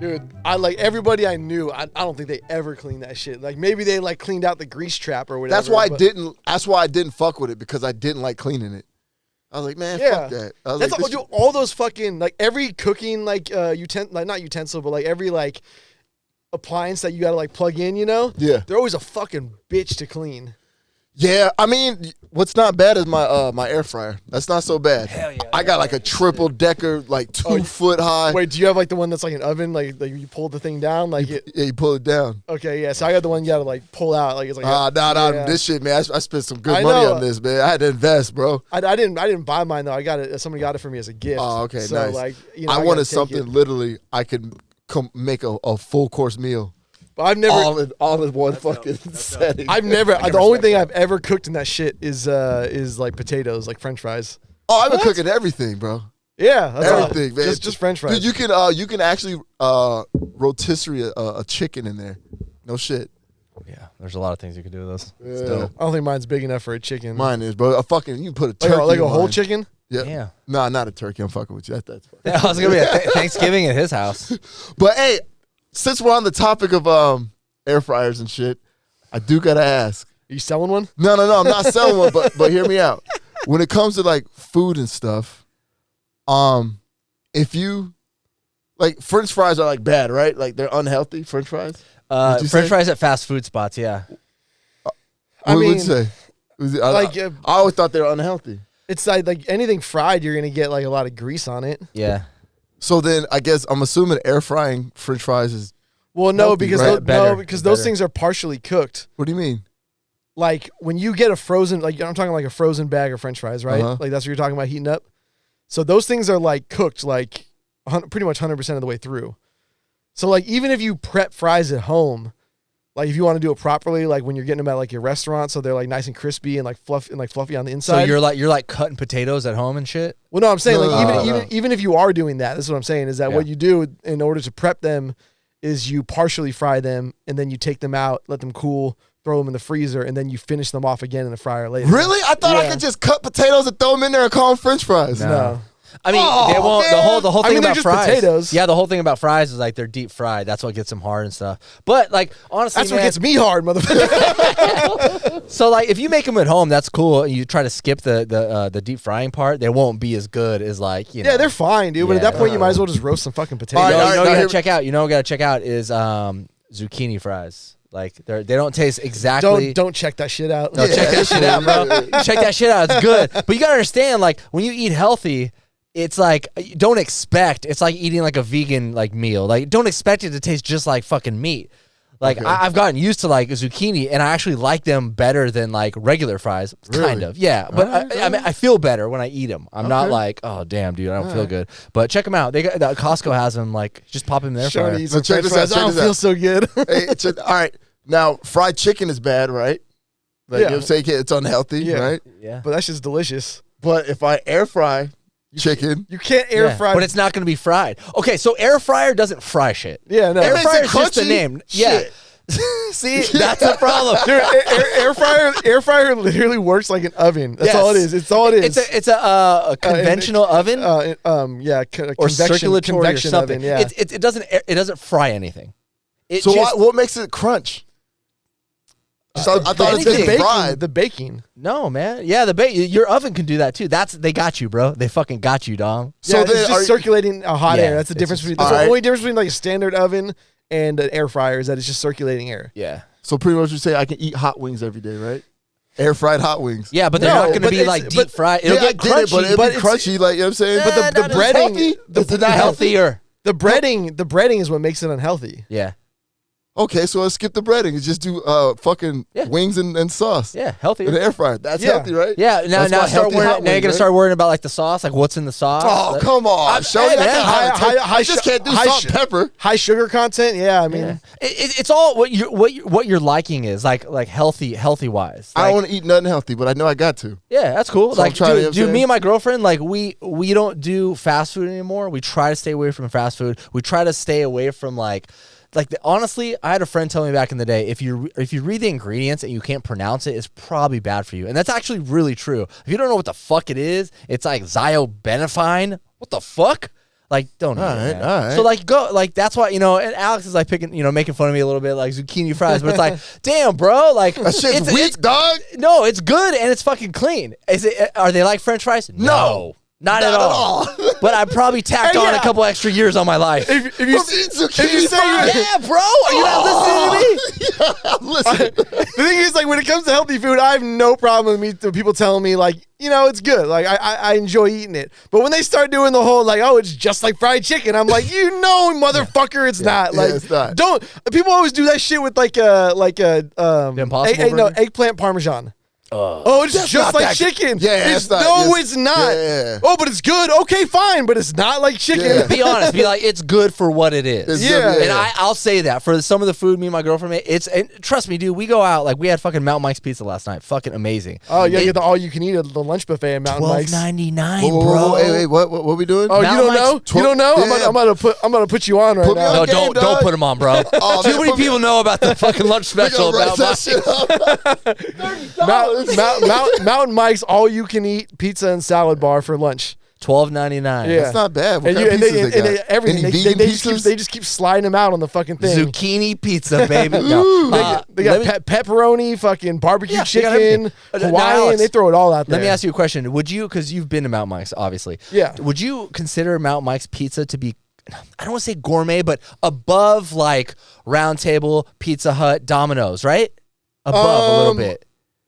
Dude, I like everybody I knew. I don't think they ever cleaned that shit. Like maybe they like cleaned out the grease trap or whatever. That's why I didn't fuck with it, because I didn't like cleaning it. I was like, man, fuck that. I was That's all those fucking like every cooking like not utensil, but like every like appliance that you gotta like plug in, you know? Yeah. They're always a fucking bitch to clean. Yeah, I mean, what's not bad is my air fryer. That's not so bad. Hell yeah. I got like a triple decker, like 2 foot high. Wait, do you have like the one that's like an oven, like you pull the thing down, like Yeah, you pull it down. Okay, yeah. So I got the one you gotta like pull out, like it's like. Nah. This shit, man. I spent some good money on this, man. I had to invest, bro. I didn't buy mine though. I got it. Somebody got it for me as a gift. Oh, okay, so, nice. Like, I wanted something literally I could make a full course meal. But I've never all in one fucking setting. I've never. The only thing I've ever cooked in that shit is like potatoes, like French fries. Oh, I've been cooking everything, bro. Yeah, that's everything, man. Just French fries. Dude, you can actually rotisserie a chicken in there. No shit. Yeah, there's a lot of things you can do with those. Yeah. Still. I don't think mine's big enough for a chicken. Mine is, bro. You can put a turkey. Like a in whole mine. chicken? Yeah. Yeah. Nah, not a turkey. I'm fucking with you. That's fine. I was gonna be a Thanksgiving at his house. But hey, since we're on the topic of air fryers and shit, I do gotta ask. Are you selling one? No, I'm not selling one, but hear me out. When it comes to like food and stuff, if you like French fries are like bad, right? Like they're unhealthy. French fries. French fries at fast food spots. Yeah. What would you say? I always thought they were unhealthy. It's like anything fried, you're gonna get like a lot of grease on it. Yeah. So then I guess I'm assuming air frying French fries is. Well, no, healthy, because right? those things are partially cooked. What do you mean? Like when you get a frozen, like I'm talking like a frozen bag of French fries, right? Uh-huh. Like that's what you're talking about heating up. So those things are like cooked like pretty much 100% of the way through. So like even if you prep fries at home, like if you want to do it properly, like when you're getting them at like your restaurant, so they're like nice and crispy and like fluffy on the inside. So you're like cutting potatoes at home and shit. Well, no, I'm saying No. even if you are doing that, this is what I'm saying is that what you do in order to prep them is you partially fry them and then you take them out, let them cool, throw them in the freezer, and then you finish them off again in the fryer later. Really? I thought I could just cut potatoes and throw them in there and call them French fries. No. I mean, they won't. The whole thing they're about just fries. potatoes. Yeah, the whole thing about fries is like they're deep fried. That's what gets them hard and stuff. But like honestly, That's what gets me hard, motherfucker. So like if you make them at home, that's cool. And you try to skip the deep frying part, they won't be as good as like you know. Yeah, they're fine, dude. But at that point, you might as well just roast some fucking potatoes. All right, You know what you now gotta check out. You know what you gotta check out is zucchini fries. Like they don't taste exactly. Don't check that shit out. No, check that shit out, bro. Check that shit out. It's good. But you gotta understand, like when you eat healthy, it's like don't expect. It's like eating like a vegan like meal. Like don't expect it to taste just like fucking meat. Like I've gotten used to like zucchini, and I actually like them better than like regular fries. Really? Kind of, yeah. But I mean, I feel better when I eat them. I'm not like, oh damn, dude, I don't feel good. But check them out. They got Costco has them. Like just pop them in there. Sure, So check this out. I don't feel so good. Hey, all right. Now, fried chicken is bad, right? Like, you know what I'm saying? It's unhealthy, right? Yeah. But that's just delicious. But if I air fry chicken, You can't air fry. But it's not going to be fried. Okay, so air fryer doesn't fry shit. Yeah, no. Air makes fryer it is just the crunchy? name. Shit. Yeah. See, that's the problem. Dude, air fryer literally works like an oven. That's all it is. It's all it is. It's a conventional oven or circulatory or something. Oven, yeah. It doesn't fry anything. So what makes it crunch? I thought it was fried. The baking. No, man. Yeah, your oven can do that too. They got you, bro. They fucking got you, dog. So Yeah, it's then just circulating hot air. That's the difference between. That's the only difference between like a standard oven and an air fryer is that it's just circulating air. Yeah. So pretty much you say I can eat hot wings every day, right? Air fried hot wings. Yeah, but they're not going to be like deep fried. It'll get crunchy, but it'll be crunchy, like you know what I'm saying. But the breading, it's not healthier. The breading is what makes it unhealthy. Yeah. Okay, so let's skip the breading and just do fucking wings and sauce. Yeah, healthier. In the air fryer. That's healthy, right? Yeah, now you're going to start worrying about like the sauce, like what's in the sauce. Oh, come on. I just can't do salt and pepper. High sugar content, yeah, I mean. Yeah. It's all what you're liking is like healthy wise. Like, I don't want to eat nothing healthy, but I know I got to. Yeah, that's cool. So like dude, me and my girlfriend, like we don't do fast food anymore. We try to stay away from fast food. We try to stay away from honestly, I had a friend tell me back in the day, if you read the ingredients and you can't pronounce it, it's probably bad for you. And that's actually really true. If you don't know what the fuck it is, it's like zyobenifine. What the fuck? Like, don't eat it, man. All right. So like, go like that's why and Alex is like picking, making fun of me a little bit, like zucchini fries, but it's like, damn, bro, like That shit's weak, dog. No, it's good and it's fucking clean. Are they like French fries? No. Not at all. But I probably tacked on a couple extra years on my life. If you say yeah, bro, are you not listening to me? Yeah, I'm listening. the thing is, like, when it comes to healthy food, I have no problem with people telling me, like, it's good. Like, I enjoy eating it. But when they start doing the whole, like, oh, it's just like fried chicken, I'm like, motherfucker, it's not. Like, it's not. Don't. People always do that shit with The Impossible Burger? Eggplant Parmesan. Oh, it's just like chicken. Yeah, it's not. Yeah. Oh, but it's good. Okay, fine, but it's not like chicken. Yeah. Be honest. Be like, it's good for what it is. Yeah. And I'll say that for some of the food me and my girlfriend made, and trust me, dude, we go out, like we had fucking Mountain Mike's pizza last night. Fucking amazing. Oh, you gotta get the all-you-can-eat at the lunch buffet at Mountain Mike's. $12.99, Whoa, bro. Hey, what we doing? Oh, Mountain you don't know? Mike's You don't know? Yeah. I'm gonna put you on right Put me now. on. No, Okay, don't dog. put them on, bro. Oh, Too man, many put me- people know about the fucking lunch We special gonna about write that Mike's. shit up. Mountain Mike's all-you-can-eat pizza and salad bar for lunch. $12.99. Yeah. That's not bad. What And, kind of pizzas they got? everything. Any They vegan just pizzas? they just keep sliding them out on the fucking thing. Zucchini pizza, baby. They No. got pepperoni, fucking barbecue Yeah, they got chicken, everything. Hawaiian. Alex, They throw it all out there. Let me ask you a question. Would you, because you've been to Mountain Mike's, obviously. Yeah. Would you consider Mountain Mike's pizza to be, I don't want to say gourmet, but above like Round Table, Pizza Hut, Domino's, right? Above a little bit.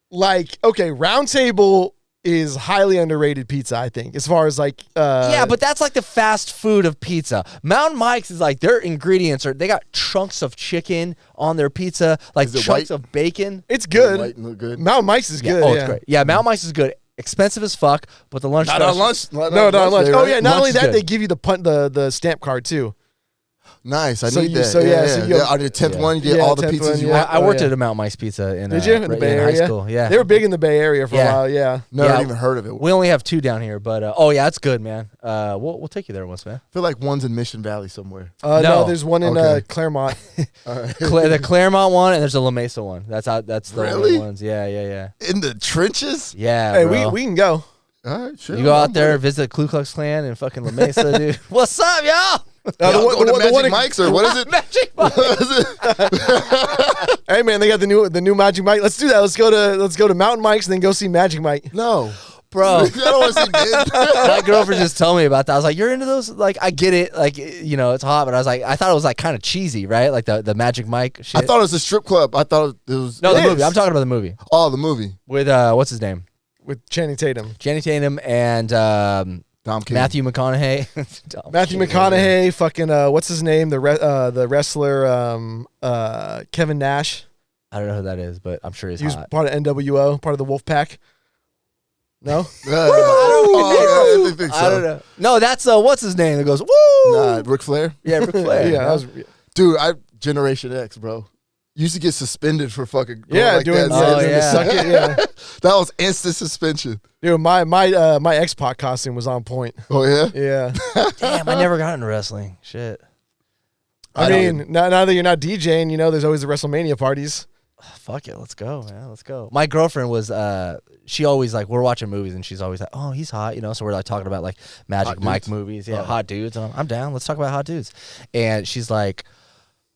Like, okay, Round Table is highly underrated pizza, I think, as far as like Yeah, but that's like the fast food of pizza. Mountain Mike's is like their ingredients they got chunks of chicken on their pizza, like Is it chunks white? of bacon. it's good. White and look good. Mountain Mike's is good. Oh, it's great. Yeah, Mountain Mike's is good. Expensive as fuck, but the lunch Not special. on lunch. No, not lunch. day, Oh right? yeah, not Lunch only is that, good. they give you the stamp card too. Nice. I So need you- that. so yeah, so you- Are the 10th Yeah. one? You get Yeah, all the 10th pizzas one, you yeah. want? I worked yeah. at a Mountain Mike's pizza in Did you in the Bay in Area? high school. Yeah, They were big in the Bay Area for a Yeah. while. Yeah. Never Yeah. even heard of it. We only have 2 down here, but oh yeah, it's good, man. We'll take you there once, man. I feel like one's in Mission Valley somewhere. No, No. there's one in Okay. Claremont. All right. The Claremont one and there's a La Mesa one. That's the Really? only ones. Yeah. In the trenches? Yeah, Hey, bro. we can go. All right, sure. You go I'm out there, with visit Ku Klux Klan and fucking La Mesa, dude. What's up, y'all? it. Y'all go to the Magic one in- Mike's or what is it? Magic Mike. What is it? Hey man, they got the new Magic Mike. Let's do that. Let's go to Mountain Mike's and then go see Magic Mike. No. Bro, I don't want to see Ben. my girlfriend just told me about that. I was like, you're into those? Like, I get it. Like, it's hot, but I was like, I thought it was like kind of cheesy, right? Like the Magic Mike shit. I thought it was a strip club. I thought it was. No, the It movie. is. I'm talking about the movie Oh, the movie. with what's his name? With Channing Tatum. Channing Tatum and Dom King. Matthew McConaughey. Matthew McConaughey, fucking what's his name? The wrestler Kevin Nash. I don't know who that is, but I'm sure he's He was hot. part of NWO, part of the Wolf Pack. No? Oh, I think so. I don't know. No, that's what's his name that goes woo. Nah, Ric Flair. Yeah, Ric Flair. Yeah, that was, Dude, Generation X, bro. Used to get suspended for fucking going like doing that. Oh, doing the yeah. suck it, yeah. That was instant suspension. Dude, my X-Pac costume was on point. Oh yeah. Yeah. Damn, I never got into wrestling. Shit. I mean, now that you're not DJing, there's always the WrestleMania parties. Fuck it, let's go, man. Let's go. My girlfriend was she always like we're watching movies and she's always like, oh, he's hot, so we're like talking about like Magic Hot Mike dudes? movies, yeah, Oh. hot dudes. And I'm down. Let's talk about hot dudes. And she's like,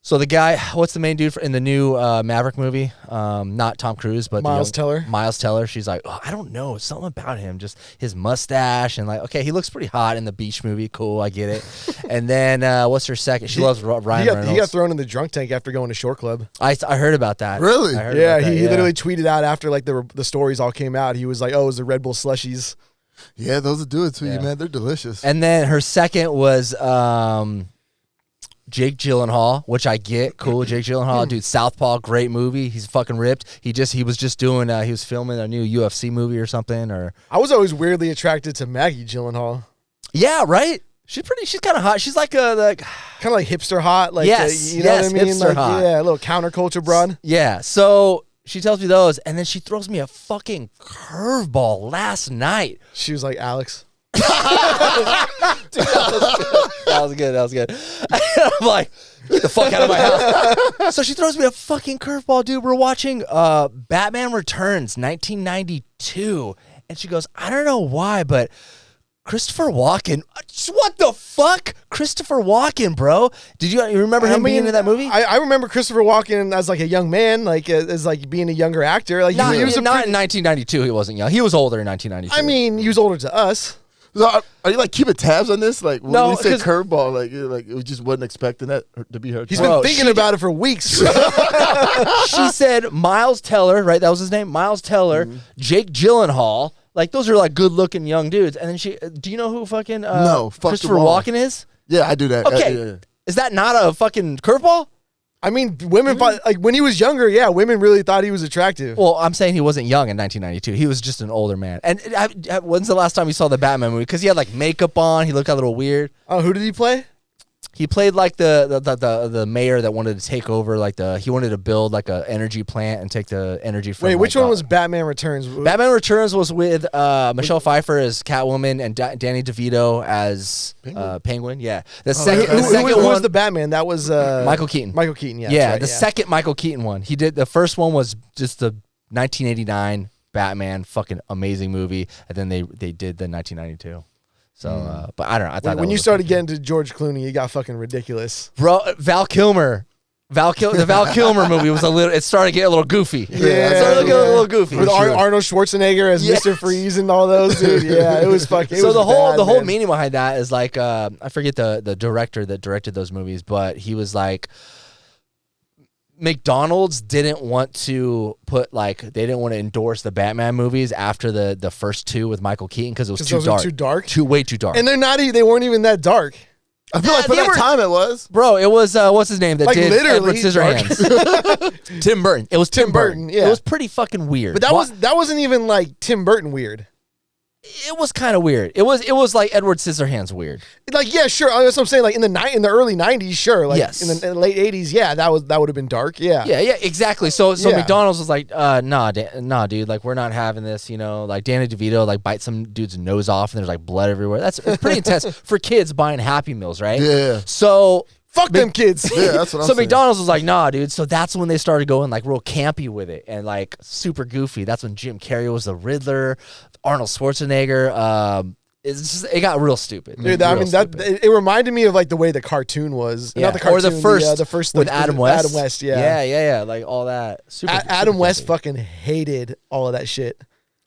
so the guy, what's the main dude in the new Maverick movie? Not Tom Cruise, but Miles Teller. Miles Teller. She's like, oh, I don't know, something about him, just his mustache and like, okay, he looks pretty hot in the beach movie. Cool, I get it. And then what's her second? She loves Ryan Reynolds. He got thrown in the drunk tank after going to Shore Club. I heard about that. Really? I heard Yeah, about that, he literally tweeted out after like the stories all came out. He was like, "Oh, it was the Red Bull slushies." Yeah, those will do it to Yeah. you, man. They're delicious. And then her second was Jake Gyllenhaal, which I get. Cool, Jake Gyllenhaal, dude. Southpaw, great movie. He's fucking ripped. He was just doing. He was filming a new UFC movie or something. Or I was always weirdly attracted to Maggie Gyllenhaal. yeah, right. She's kind of hot. She's like a Kind of like hipster hot, like Yes, you know yes, what I mean? hipster Like, hot. yeah, a little counterculture broad. yeah. So she tells me those, and then she throws me a fucking curveball last night. She was like Alex. That was good. That was good. I'm like, get the fuck out of my house. So she throws me a fucking curveball, dude. We're watching Batman Returns, 1992. And she goes, I don't know why, but Christopher Walken, what the fuck? Christopher Walken, bro. Did you remember him being in that movie? I remember Christopher Walken as like a young man, like as like being a younger actor. Like not he was in 1992. He wasn't young. He was older in 1992. I mean, he was older to us. So are you like keeping tabs on this? Like when No, we say 'cause- curveball, like it just wasn't expecting that to be her. He's Bro, been thinking about it for weeks. She said Miles Teller, right? That was his name. Miles Teller, Jake Gyllenhaal. Like those are like good-looking young dudes. And then she, do you know who fucking No, fuck Christopher them all. Walken is? Yeah, I do that. Okay, Yeah. is that not a fucking curveball? I mean, women like when he was younger. Yeah, women really thought he was attractive. Well, I'm saying he wasn't young in 1992. He was just an older man. And when's the last time you saw the Batman movie? Because he had like makeup on. He looked a little weird. Oh, who did he play? He played like the mayor that wanted to take over he wanted to build like a energy plant and take the energy from. Wait, which like, one was Batman Returns? Batman Returns was with Michelle Pfeiffer as Catwoman and Danny DeVito as Penguin. Yeah, the second Who one was the Batman? That was Michael Keaton. Michael Keaton. Yeah, Yeah, that's right, the second Michael Keaton one. He did the first one was just the 1989 Batman, fucking amazing movie, and then they did the 1992. So, but I don't know. I thought When you started getting to George Clooney, it got fucking ridiculous. bro, Val Kilmer. The Val Kilmer movie was a little. It started getting a little goofy. Yeah, it started getting a little goofy. With Arnold Schwarzenegger as Yes. Mr. Freeze and all those, dude. Yeah, it was fucking. It So was the whole bad, man. meaning behind that is like I forget the director that directed those movies, but he was like McDonald's didn't want to put like they didn't want to endorse the Batman movies after the first two with Michael Keaton because it was 'Cause too those were dark, too dark? way too dark. And they're not. They weren't even that dark. I feel like for they that were- time it was. Bro, it was what's his name that Like, did literally Edward Scissorhands? Tim Burton. It was Tim Burton. yeah. It was pretty fucking weird. But that wasn't even like Tim Burton weird. It was kind of weird. It was like Edward Scissorhands weird. Like, yeah, sure. That's what I'm saying. Like in the early '90s, sure. Like Yes. in the late '80s, yeah, that would have been dark. Yeah. Yeah, exactly. So Yeah. McDonald's was like, nah, dude, like we're not having this. You know, like Danny DeVito like bites some dude's nose off and there's like blood everywhere. It's pretty intense for kids buying Happy Meals, right? Yeah. So Fuck them kids. Yeah, that's what I'm so saying. McDonald's was like, nah, dude. So that's when they started going like real campy with it and like super goofy. That's when Jim Carrey was the Riddler, Arnold Schwarzenegger. It got real stupid. Dude, Real I mean stupid. it reminded me of like the way the cartoon was. Yeah. Not the cartoon, or the first with like, Adam West. Adam West, yeah. yeah, like all that. Super. Adam super West campy. fucking hated all of that shit.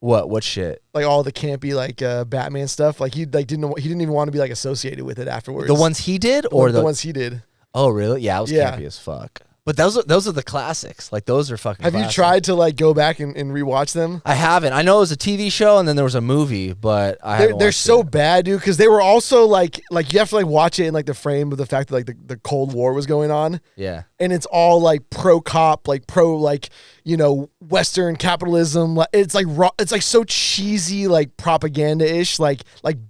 What shit? Like all the campy like Batman stuff. Like he didn't even want to be like associated with it afterwards. The ones he did, or the ones he did. Oh, really? Yeah, it was Yeah. campy as fuck. But those are the classics. Like those are fucking. Have you classics. tried to like go back and rewatch them? I haven't. I know it was a TV show and then there was a movie, but I haven't. They're watched so it. bad, dude. Because they were also like you have to like watch it in like the frame of the fact that like the Cold War was going on. Yeah. And it's all like pro cop, like pro like Western capitalism. Like it's like it's like so cheesy, like propaganda ish, like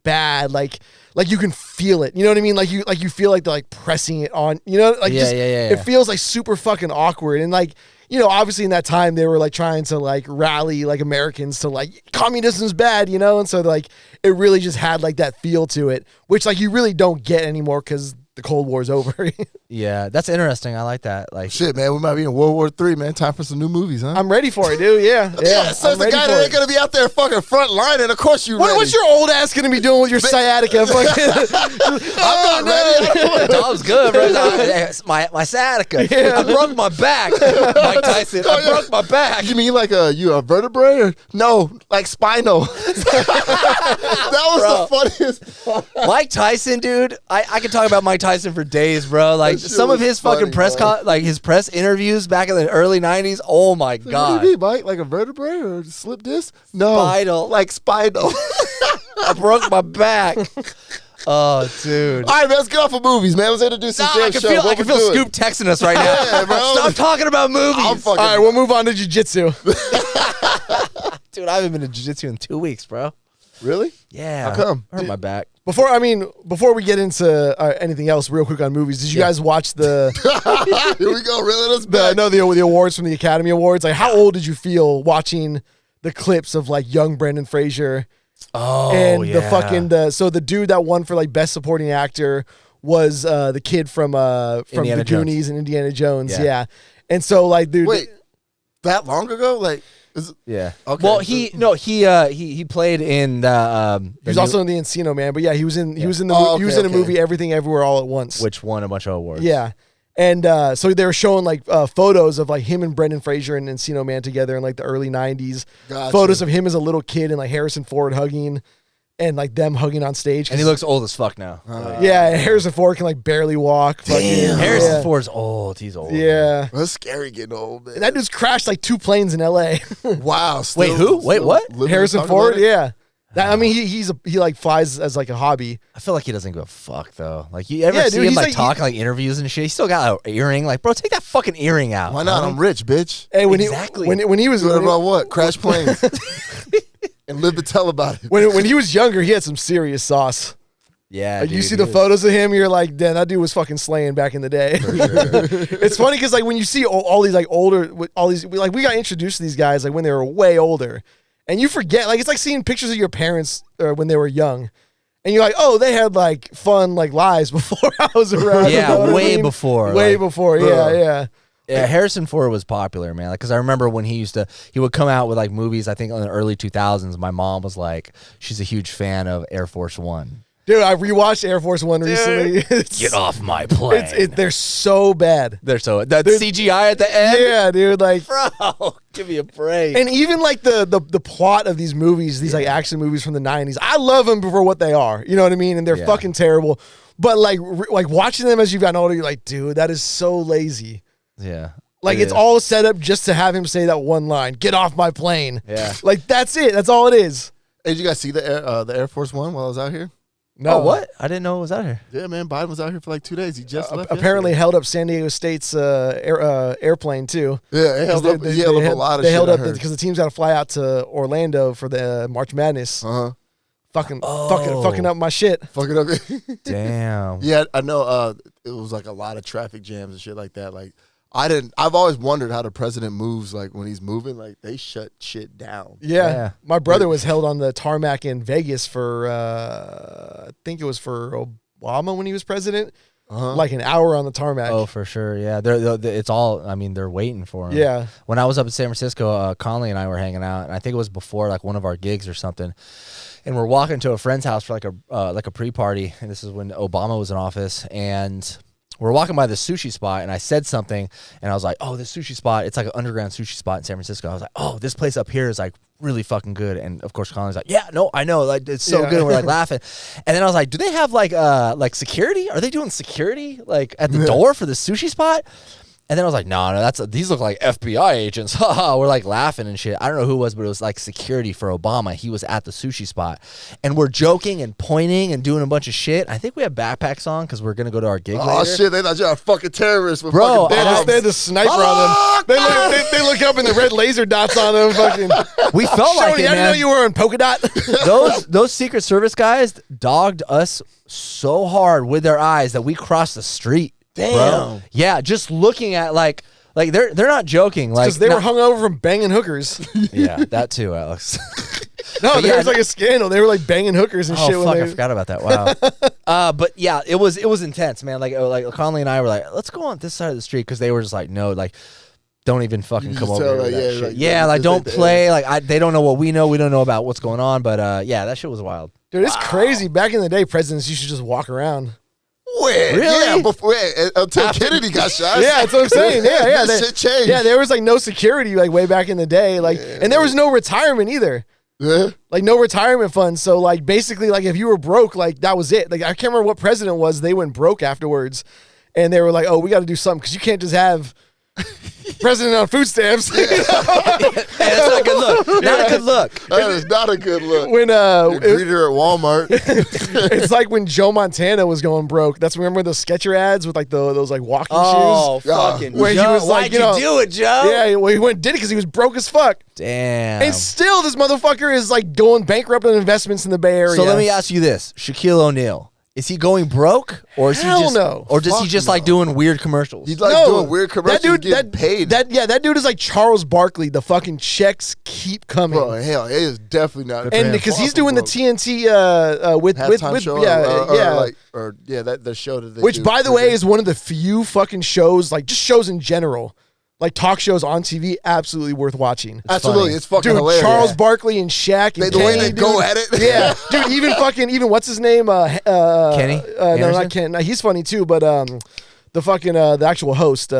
bad, like you can feel it. You know what I mean? Like you feel like they're like pressing it on. Like Yeah, yeah. It feels like super fucking awkward and like. Obviously in that time they were like trying to like rally like Americans to like communism's bad, and so like it really just had like that feel to it, which like you really don't get anymore because the Cold War's over. Yeah, that's interesting. I like that. Like Shit, man, we might be in World War III, man. Time for some new movies, huh? I'm ready for it, dude. Yeah, yeah, so I'm it's the ready guy for that it. ain't gonna be out there fucking front line, and of course you ready. What's your old ass gonna be doing with your sciatica? I'm not ready. Dom's good, bro. My sciatica. I broke my back. Mike Tyson. I broke my back. You mean like you a vertebrae? Or? No, like spinal. That was the funniest. Mike Tyson, dude. I could talk about Mike Tyson for days, bro. Like That shit some of was his fucking funny, press, bro. like his press interviews back in the early '90s. Oh my What do god. you mean, Mike? Like a vertebrae or slip disc? No, Spinal. like spinal. I broke my back. Oh, dude. All right, man, let's get off of movies, man. Let's introduce this I damn can show. feel, What I can we feel doing? Scoop texting us right now. Yeah, bro. Stop talking about movies. I'm fucking. All right, we'll move on to jiu-jitsu. Dude, I haven't been to jiu-jitsu in 2 weeks, bro. Really? Yeah. How come? I hurt my back. Before we get into anything else, real quick on movies, did you guys watch the Here we go, reeling us back. the awards from the Academy Awards? Like, how old did you feel watching the clips of like young Brendan Fraser? Oh, And yeah. the fucking the dude that won for like best supporting actor was the kid from Indiana the Jones. Goonies and Indiana Jones. Yeah. Yeah. And so like, dude, Wait, that long ago? Like, Yeah. Okay. Well, he played in the. He was also in the Encino Man, but yeah, he was in the Oh, he was in a okay. movie Everything Everywhere All at Once, which won a bunch of awards. yeah. And so they were showing like photos of like him and Brendan Fraser and Encino Man together in like the early 90s. Gotcha. Photos of him as a little kid and like Harrison Ford hugging and like them hugging on stage. And he looks old as fuck now. Yeah, Harrison Ford can like barely walk. Damn. Harrison yeah. Ford's old. He's old. Yeah. That's scary getting old, man. And that dude's crashed like 2 planes in LA. Wow. Wait, who? Wait, what? Harrison Ford? Yeah. I mean, he like flies as like a hobby. I feel like he doesn't give a fuck though. Like you ever Yeah, see dude, him he's like like- talking like interviews and shit? He still got an earring. Like, bro, take that fucking earring out. Why not? huh? I'm rich, bitch. Hey, Exactly. when he was Doing about what? Crash planes. And live to tell about it. when he was younger, he had some serious sauce. Yeah, Like you dude, see he the was- photos of him, you're like, damn, that dude was fucking slaying back in the day. It's funny because like when you see all these like older, all these like we got introduced to these guys like when they were way older, and you forget like it's like seeing pictures of your parents when they were young, and you're like, oh, they had like fun like lives before I was around. Yeah, You know what I way mean? before, way like, before. Yeah. Yeah, Harrison Ford was popular, man. Like, because I remember when he would come out with like movies. I think in the early 2000s, my mom was like, she's a huge fan of Air Force One. Dude, I rewatched Air Force One recently. It's- Get off my plane. they're so bad. They're so that CGI at the end. Yeah, dude. Like, Bro, give me a break. and even like the plot of these movies, these like action movies from the 90s, I love them for what they are. You know what I mean? And they're Yeah. fucking terrible. But like watching them as you've gotten older, you're like, dude, that is so lazy. Yeah. Like It it's is. all set up just to have him say that one line, "Get off my plane." Yeah. Like that's it. That's all it is. Hey, did you guys see the Air Force One while I was out here? No. Oh, what? I didn't know it was out here. Yeah, man. Biden was out here for like 2 days. He just left. Apparently yesterday. held up San Diego State's airplane too. Yeah, he held up, he held up a lot of they shit. held I up heard. because the team's got to fly out to Orlando for the March Madness. Uh-huh. Fucking up my shit. Fuck it up. Damn. Yeah, I know. It was like a lot of traffic jams and shit like that. Like, I've always wondered how the president moves. Like when he's moving, like they shut shit down. Yeah. My brother was held on the tarmac in Vegas for I think it was for Obama when he was president. Like an hour on the tarmac. Oh, for sure. Yeah. It's all, I mean, they're waiting for him. Yeah. When I was up in San Francisco, Conley and I were hanging out, and I think it was before like one of our gigs or something. And we're walking to a friend's house for like a pre-party, and this is when Obama was in office, and we're walking by the sushi spot, and I said something, and I was like, "Oh, this sushi spot, it's like an underground sushi spot in San Francisco." I was like, "Oh, this place up here is like really fucking good." And of course, Conley's like, "Yeah, no, I know, like it's so Yeah. good." And we're like laughing, and then I was like, "Do they have like security? Are they doing security like at the door for the sushi spot?" And then I was like, no, these look like FBI agents. Haha, we're like laughing and shit. I don't know who it was, but it was like security for Obama. He was at the sushi spot. And we're joking and pointing and doing a bunch of shit. I think we have backpacks on because we're going to go to our gig Oh later. shit! They thought you were a fucking terrorist. With Bro, fucking bombs. They had the sniper on them. They look up and the red laser dots on them. Fucking. We felt like Shorty, it, I didn't know man. you were in polka dot. Those Secret Service guys dogged us so hard with their eyes that we crossed the street. Damn. Bro. Yeah, just looking at like they're not joking. Like Because they were not- hungover from banging hookers. Yeah, that too, Alex. No, But there yeah, was like a scandal. They were like banging hookers and Oh shit. fuck! When they, I forgot about that. Wow. But yeah, it was intense, man. Like Conley and I were like, let's go on this side of the street because they were just like, no, like, don't even fucking You come just over tell, here with like, that yeah, shit. like, Yeah, this like ain't don't the play. Like they don't know what we know. We don't know about what's going on. But yeah, that shit was wild. Dude, it's crazy. Back in the day, presidents used to just walk around. Wait, Really? Yeah, before, until Kennedy got shot. Yeah, that's what I'm saying. Yeah. That shit changed. Yeah, there was like no security like way back in the day. Like, and there was no retirement either. Yeah. Like no retirement fund. So like basically like if you were broke, like that was it. Like I can't remember what president was. They went broke afterwards, and they were like, "Oh, we got to do something because you can't just have president on food stamps." Hey, that's not a good look. Not a good look. That is not a good look. When Greet her at Walmart. it's like when Joe Montana was going broke. That's remember those Sketcher ads with like those like walking Oh, shoes. fucking Where he Joe. was like, Why'd you know- do it, Joe? Yeah, well, he went and did it because he was broke as fuck. Damn. And still, this motherfucker is like going bankrupt on investments in the Bay Area. So let me ask you this: Shaquille O'Neal. Is he going broke, or is Hell he just, no. or does he Fuck just no. like doing weird commercials? He's like doing weird commercials. That dude, getting paid. That dude is like Charles Barkley. The fucking checks keep coming. Bro, hell, it is definitely not. And because he's doing the TNT with halftime show, yeah, that the show that they which do by the for way the- is one of the few fucking shows, like just shows in general, like talk shows on TV, absolutely worth watching. Absolutely, funny. it's fucking Dude, hilarious. Charles Barkley and Shaq and the way Kenny, they go dude. at it. Yeah, dude. Even what's his name? Kenny? No, Anderson? not Ken. No, he's funny too. But the actual host.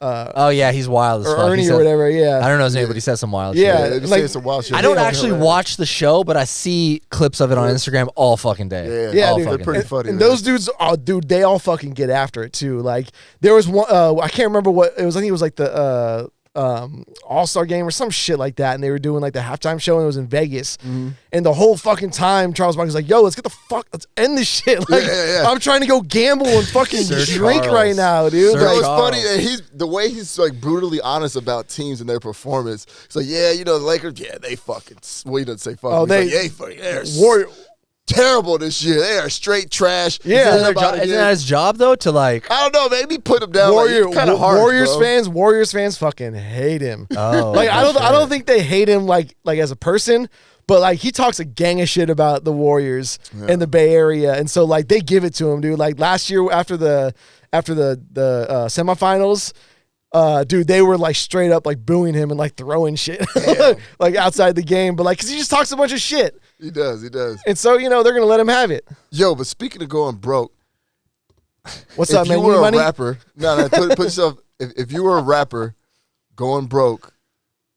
Oh yeah, he's wild as Or fuck. He Ernie said- or whatever. Yeah. I don't know his name, but he says some wild Yeah. shit. They be like- saying some wild shit. I don't Yeah. actually watch the show, but I see clips of it on Instagram all fucking day. Yeah, Yeah, dude. they're pretty and, funny. and man. those dudes, oh, dude, they all fucking get after it too. Like there was one, I can't remember what it was. I think it was like the All-Star game or some shit like that, and they were doing like the halftime show, and it was in Vegas. And the whole fucking time, Charles Barkley's like, "Yo, let's let's end this shit. Like, Yeah. I'm trying to go gamble and fucking Sir drink Charles. right now, dude." Sir Bro, Like, it's Charles. funny that the way he's like brutally honest about teams and their performance. It's like, yeah, the Lakers, yeah, they fucking. Well, he doesn't say fucking. Oh, He's they- like, they're Warrior. terrible this year. They are straight trash. Yeah. Isn't that his job though? To like, I don't know. Maybe put him down. Kind of hard. Warriors fans fucking hate him. oh, Like I for don't sure. think they hate him like as a person, but like he talks a gang of shit about the Warriors in the Bay Area, and so like they give it to him, dude. Like last year after the semifinals, dude, they were like straight up like booing him and like throwing shit like outside the game, but like 'cause he just talks a bunch of shit, He does. and so they're gonna let him have it. Yo, but speaking of going broke, What's if up, man? you You were need a money? rapper, put yourself. If you were a rapper going broke,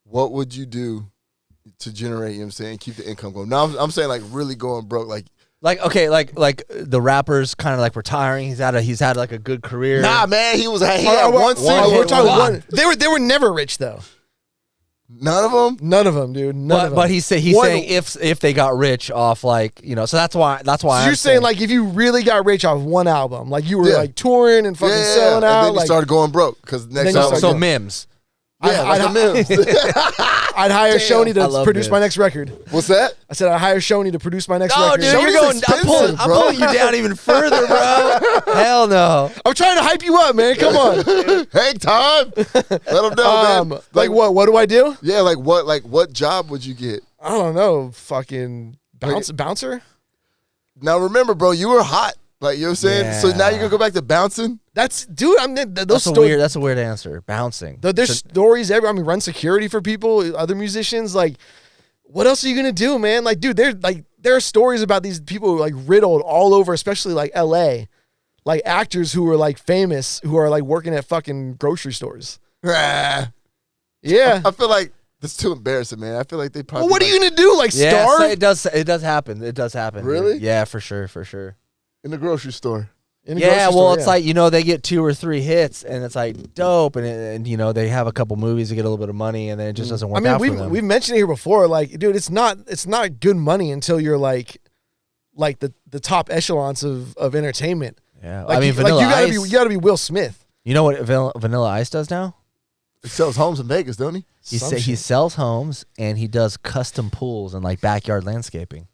what would you do to generate? You know what I'm saying, keep the income going. Now I'm saying like really going broke, like. okay, like the rapper's kind of like retiring. He's had like a good career. Nah, man, he had Oh, one single. we're talking one. one. They were never rich though. None of them. None of them, dude. None of them. But he's saying if they got rich off like so that's why So I'm you're saying like if you really got rich off one album, like you were like touring and fucking selling out, and then you like started going broke because next Then you album. started so Mims. Yeah, like a Mims. I'd hire Schoeny I to love produce this. my next record. What's that? I said I'd hire Schoeny to produce my next No, record. dude, Shoney's you're going. expensive, I'm bro. pulling you down even further, bro. Hell no. I'm trying to hype you up, man. Come on. Hang time. Let them know, man. like what? What do I do? Yeah, like what? Like what job would you get? I don't know. Fucking bouncer. Now remember, bro, you were hot. Like, you know what I'm saying? Yeah. So now you're gonna go back to bouncing? That's dude. I'm those That's a weird answer. Bouncing. There's stories everywhere. I mean, run security for people, other musicians. Like, what else are you gonna do, man? Like, dude, there are stories about these people like riddled all over, especially like L.A. Like actors who are like famous, who are like working at fucking grocery stores. Ah. Yeah. I feel like that's too embarrassing, man. I feel like they probably. Well, what are you gonna do? Like Yeah, starve? so it does happen. It does happen. Really? Yeah, for sure. in the grocery store? In a Yeah, grocery well, store, it's yeah. like they get 2 or 3 hits, and it's like dope, and they have a couple movies to get a little bit of money, and then it just doesn't work I mean, out for them. we've mentioned it here before. Like, dude, it's not good money until you're like the top echelons of entertainment. Yeah, Like, I mean, you Vanilla Ice. you gotta be Will Smith. You know what Vanilla Ice does now? He sells homes in Vegas, don't he? He Some he shit. sells homes and he does custom pools and like backyard landscaping.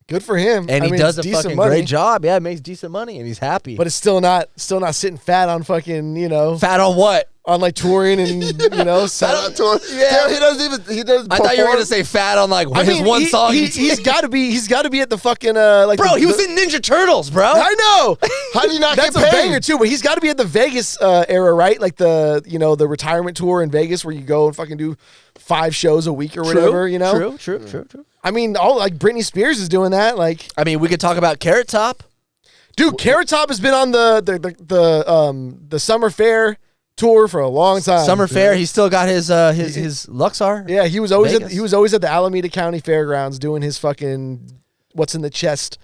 Good for him. And I he mean, does it's a decent fucking money, great job. Yeah, makes decent money and he's happy. but it's still not sitting fat on fucking fat on what? on like touring and Shout out to him. Yeah. Damn, he doesn't I thought you were perform. gonna say fat on like I his mean, one song. He's got to be at the fucking like. Bro, the, he was the- in Ninja Turtles, bro. I know. How do you not That's get a paid? banger too, but he's got to be at the Vegas era, right? Like the retirement tour in Vegas where you go and fucking do 5 shows a week or whatever. True. I mean, all like Britney Spears is doing that. Like, I mean, we could talk about Carrot Top. dude, Carrot Top has been on the Summer Fair tour for a long time. Summer Fair, he still got his Luxor. Yeah, he was always Vegas. at the Alameda County Fairgrounds doing his fucking what's in the chest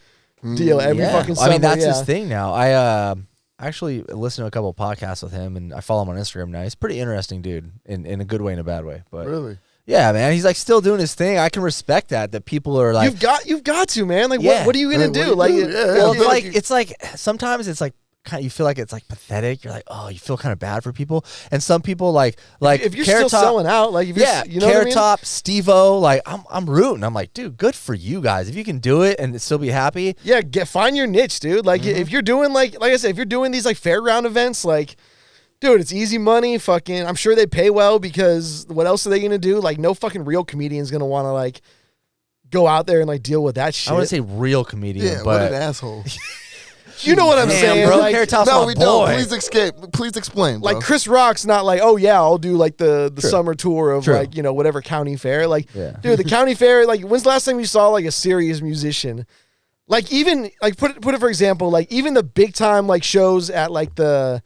deal every Yeah. fucking summer. I mean, that's yeah. his thing now. I actually listened to a couple of podcasts with him, and I follow him on Instagram now. He's a pretty interesting dude in a good way and a bad way. But Really? yeah, man, he's like still doing his thing. I can respect that people are like, You've got to, man. Like, Yeah. what are you gonna Like, do? what Like, do you do? Yeah. well, I feel like it's like sometimes it's like kind of, you feel like it's like pathetic. You're like, oh, you feel kind of bad for people, and some people like if you're Carrot still Top, selling out, like if you're, yeah, you know what I Carrot mean? Top, Steve-O, like I'm rooting. I'm like, dude, good for you guys if you can do it and still be happy. Yeah, find your niche, dude. Like Mm-hmm. if you're doing like I said, if you're doing these like fairground events, like, dude, it's easy money. Fucking, I'm sure they pay well because what else are they gonna do? Like, no fucking real comedian's gonna want to like go out there and like deal with that shit. I want to say real comedian, Yeah, what an but asshole. You know what I'm Damn, saying? bro. Like, Caritas No, my we boy. don't. Please explain, bro. like Chris Rock's not like, oh yeah, I'll do like the True. summer tour of True. like, you know, whatever county fair. Like, Yeah. dude, the county fair, like when's the last time you saw like a serious musician? Like even like put it for example, like even the big time like shows at the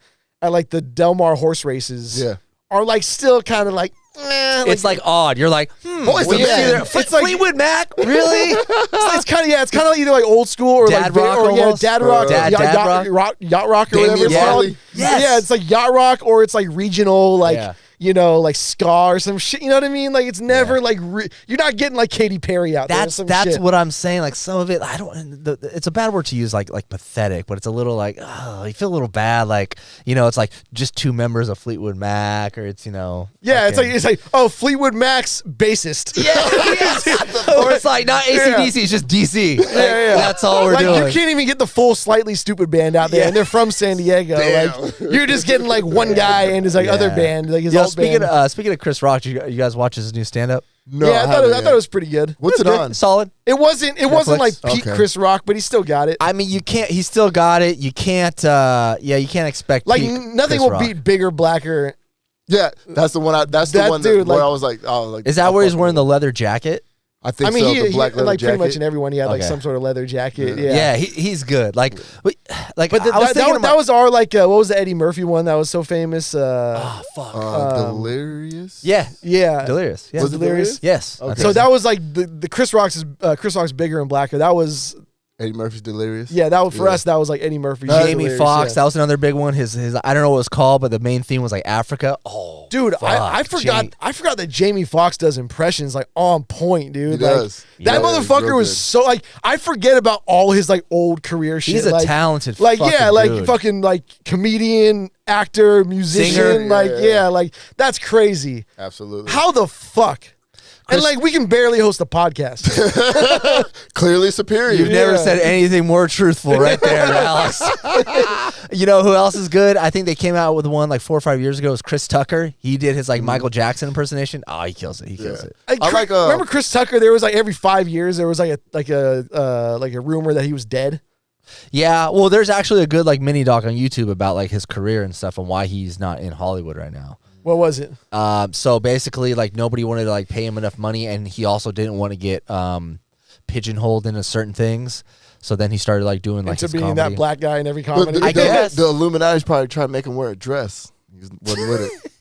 Del Mar horse races Yeah. are like still kind of like It's like odd. You're like, Boys will to you see men. their- It's like- Fleetwood Mac? Really? it's kind of either like old school or Dad like rock or almost? dad rock, Dad yacht rock or whatever Damien it's called. Barkley? Yes. Yeah, it's like yacht rock or it's like regional, like Yeah. you know, like ska or some shit. You know what I mean? Like it's never like you're not getting like Katy Perry out there. or some That's shit. what I'm saying. Like some of it, I don't. It's a bad word to use, like pathetic, but it's a little like, oh, you feel a little bad. Like, you know, it's like just two members of Fleetwood Mac, or it's, you know, Yeah, fucking- it's like oh, Fleetwood Mac's bassist. Yeah, or it's like not ACDC, it's just DC. Like, yeah. That's all we're Like doing. you can't even get the full Slightly Stupid band out there, Yeah. and they're from San Diego. Damn. Like you're just getting like one guy and his like other Yeah. band, like his Yo, alt band. speaking of Chris Rock, you guys watch his new stand up? No, yeah, I thought it was pretty good. What's it on? Solid. It wasn't like peak Okay. Chris Rock, but he still got it. I mean, you can't. He still got it. You can't. You can't expect Like peak nothing Chris will Rock. beat bigger, blacker. Yeah, that's the one. That's the That one dude, where like- I was like, oh, like Is that I where he's fuck wearing with the leather jacket? I think I mean, so. he The black leather like jacket. pretty much in everyone he had like Okay. some sort of leather jacket. Yeah. Yeah, He's good. Like, But I was thinking that was our like what was the Eddie Murphy one that was so famous? oh fuck. Delirious. Yeah, Yeah, Delirious. Yeah. Was it Delirious? Yes. Okay. So that was like the Chris Rock's bigger and blacker. That was Eddie Murphy's Delirious. yeah. That was for Yeah. us. That was like Eddie Murphy. Jamie Delirious, Foxx. yeah. That was another big one. His I don't know what it was called, but the main theme was like Africa. Oh, Dude, I fuck, forgot. Jamie. I forgot that Jamie Foxx does impressions like on point, dude. He Like, does. that Yeah, motherfucker real was good. so like I forget about all his like old career shit. He's a like, talented. like fucking yeah, like dude. fucking like comedian, actor, musician. Singer. Like Yeah. like that's crazy. Absolutely. How the fuck? And Chris- like we can barely host a podcast. Clearly superior. You've never Yeah. said anything more truthful right there, Alex. You know who else is good? I think they came out with one like 4 or 5 years ago. It was Chris Tucker. He did his like Michael Jackson impersonation. Oh, he kills it. He kills Yeah. it. Like, I like, remember Chris Tucker? There was like every 5 years there was like a rumor that he was dead. Yeah, well, there's actually a good like mini doc on YouTube about like his career and stuff and why he's not in Hollywood right now. What was it? So basically, like nobody wanted to like pay him enough money, and he also didn't want to get pigeonholed into certain things. So then he started like doing like Into his being comedy. that black guy in every But comedy. I guess. the Illuminati's probably tried to make him wear a dress. He wasn't with it.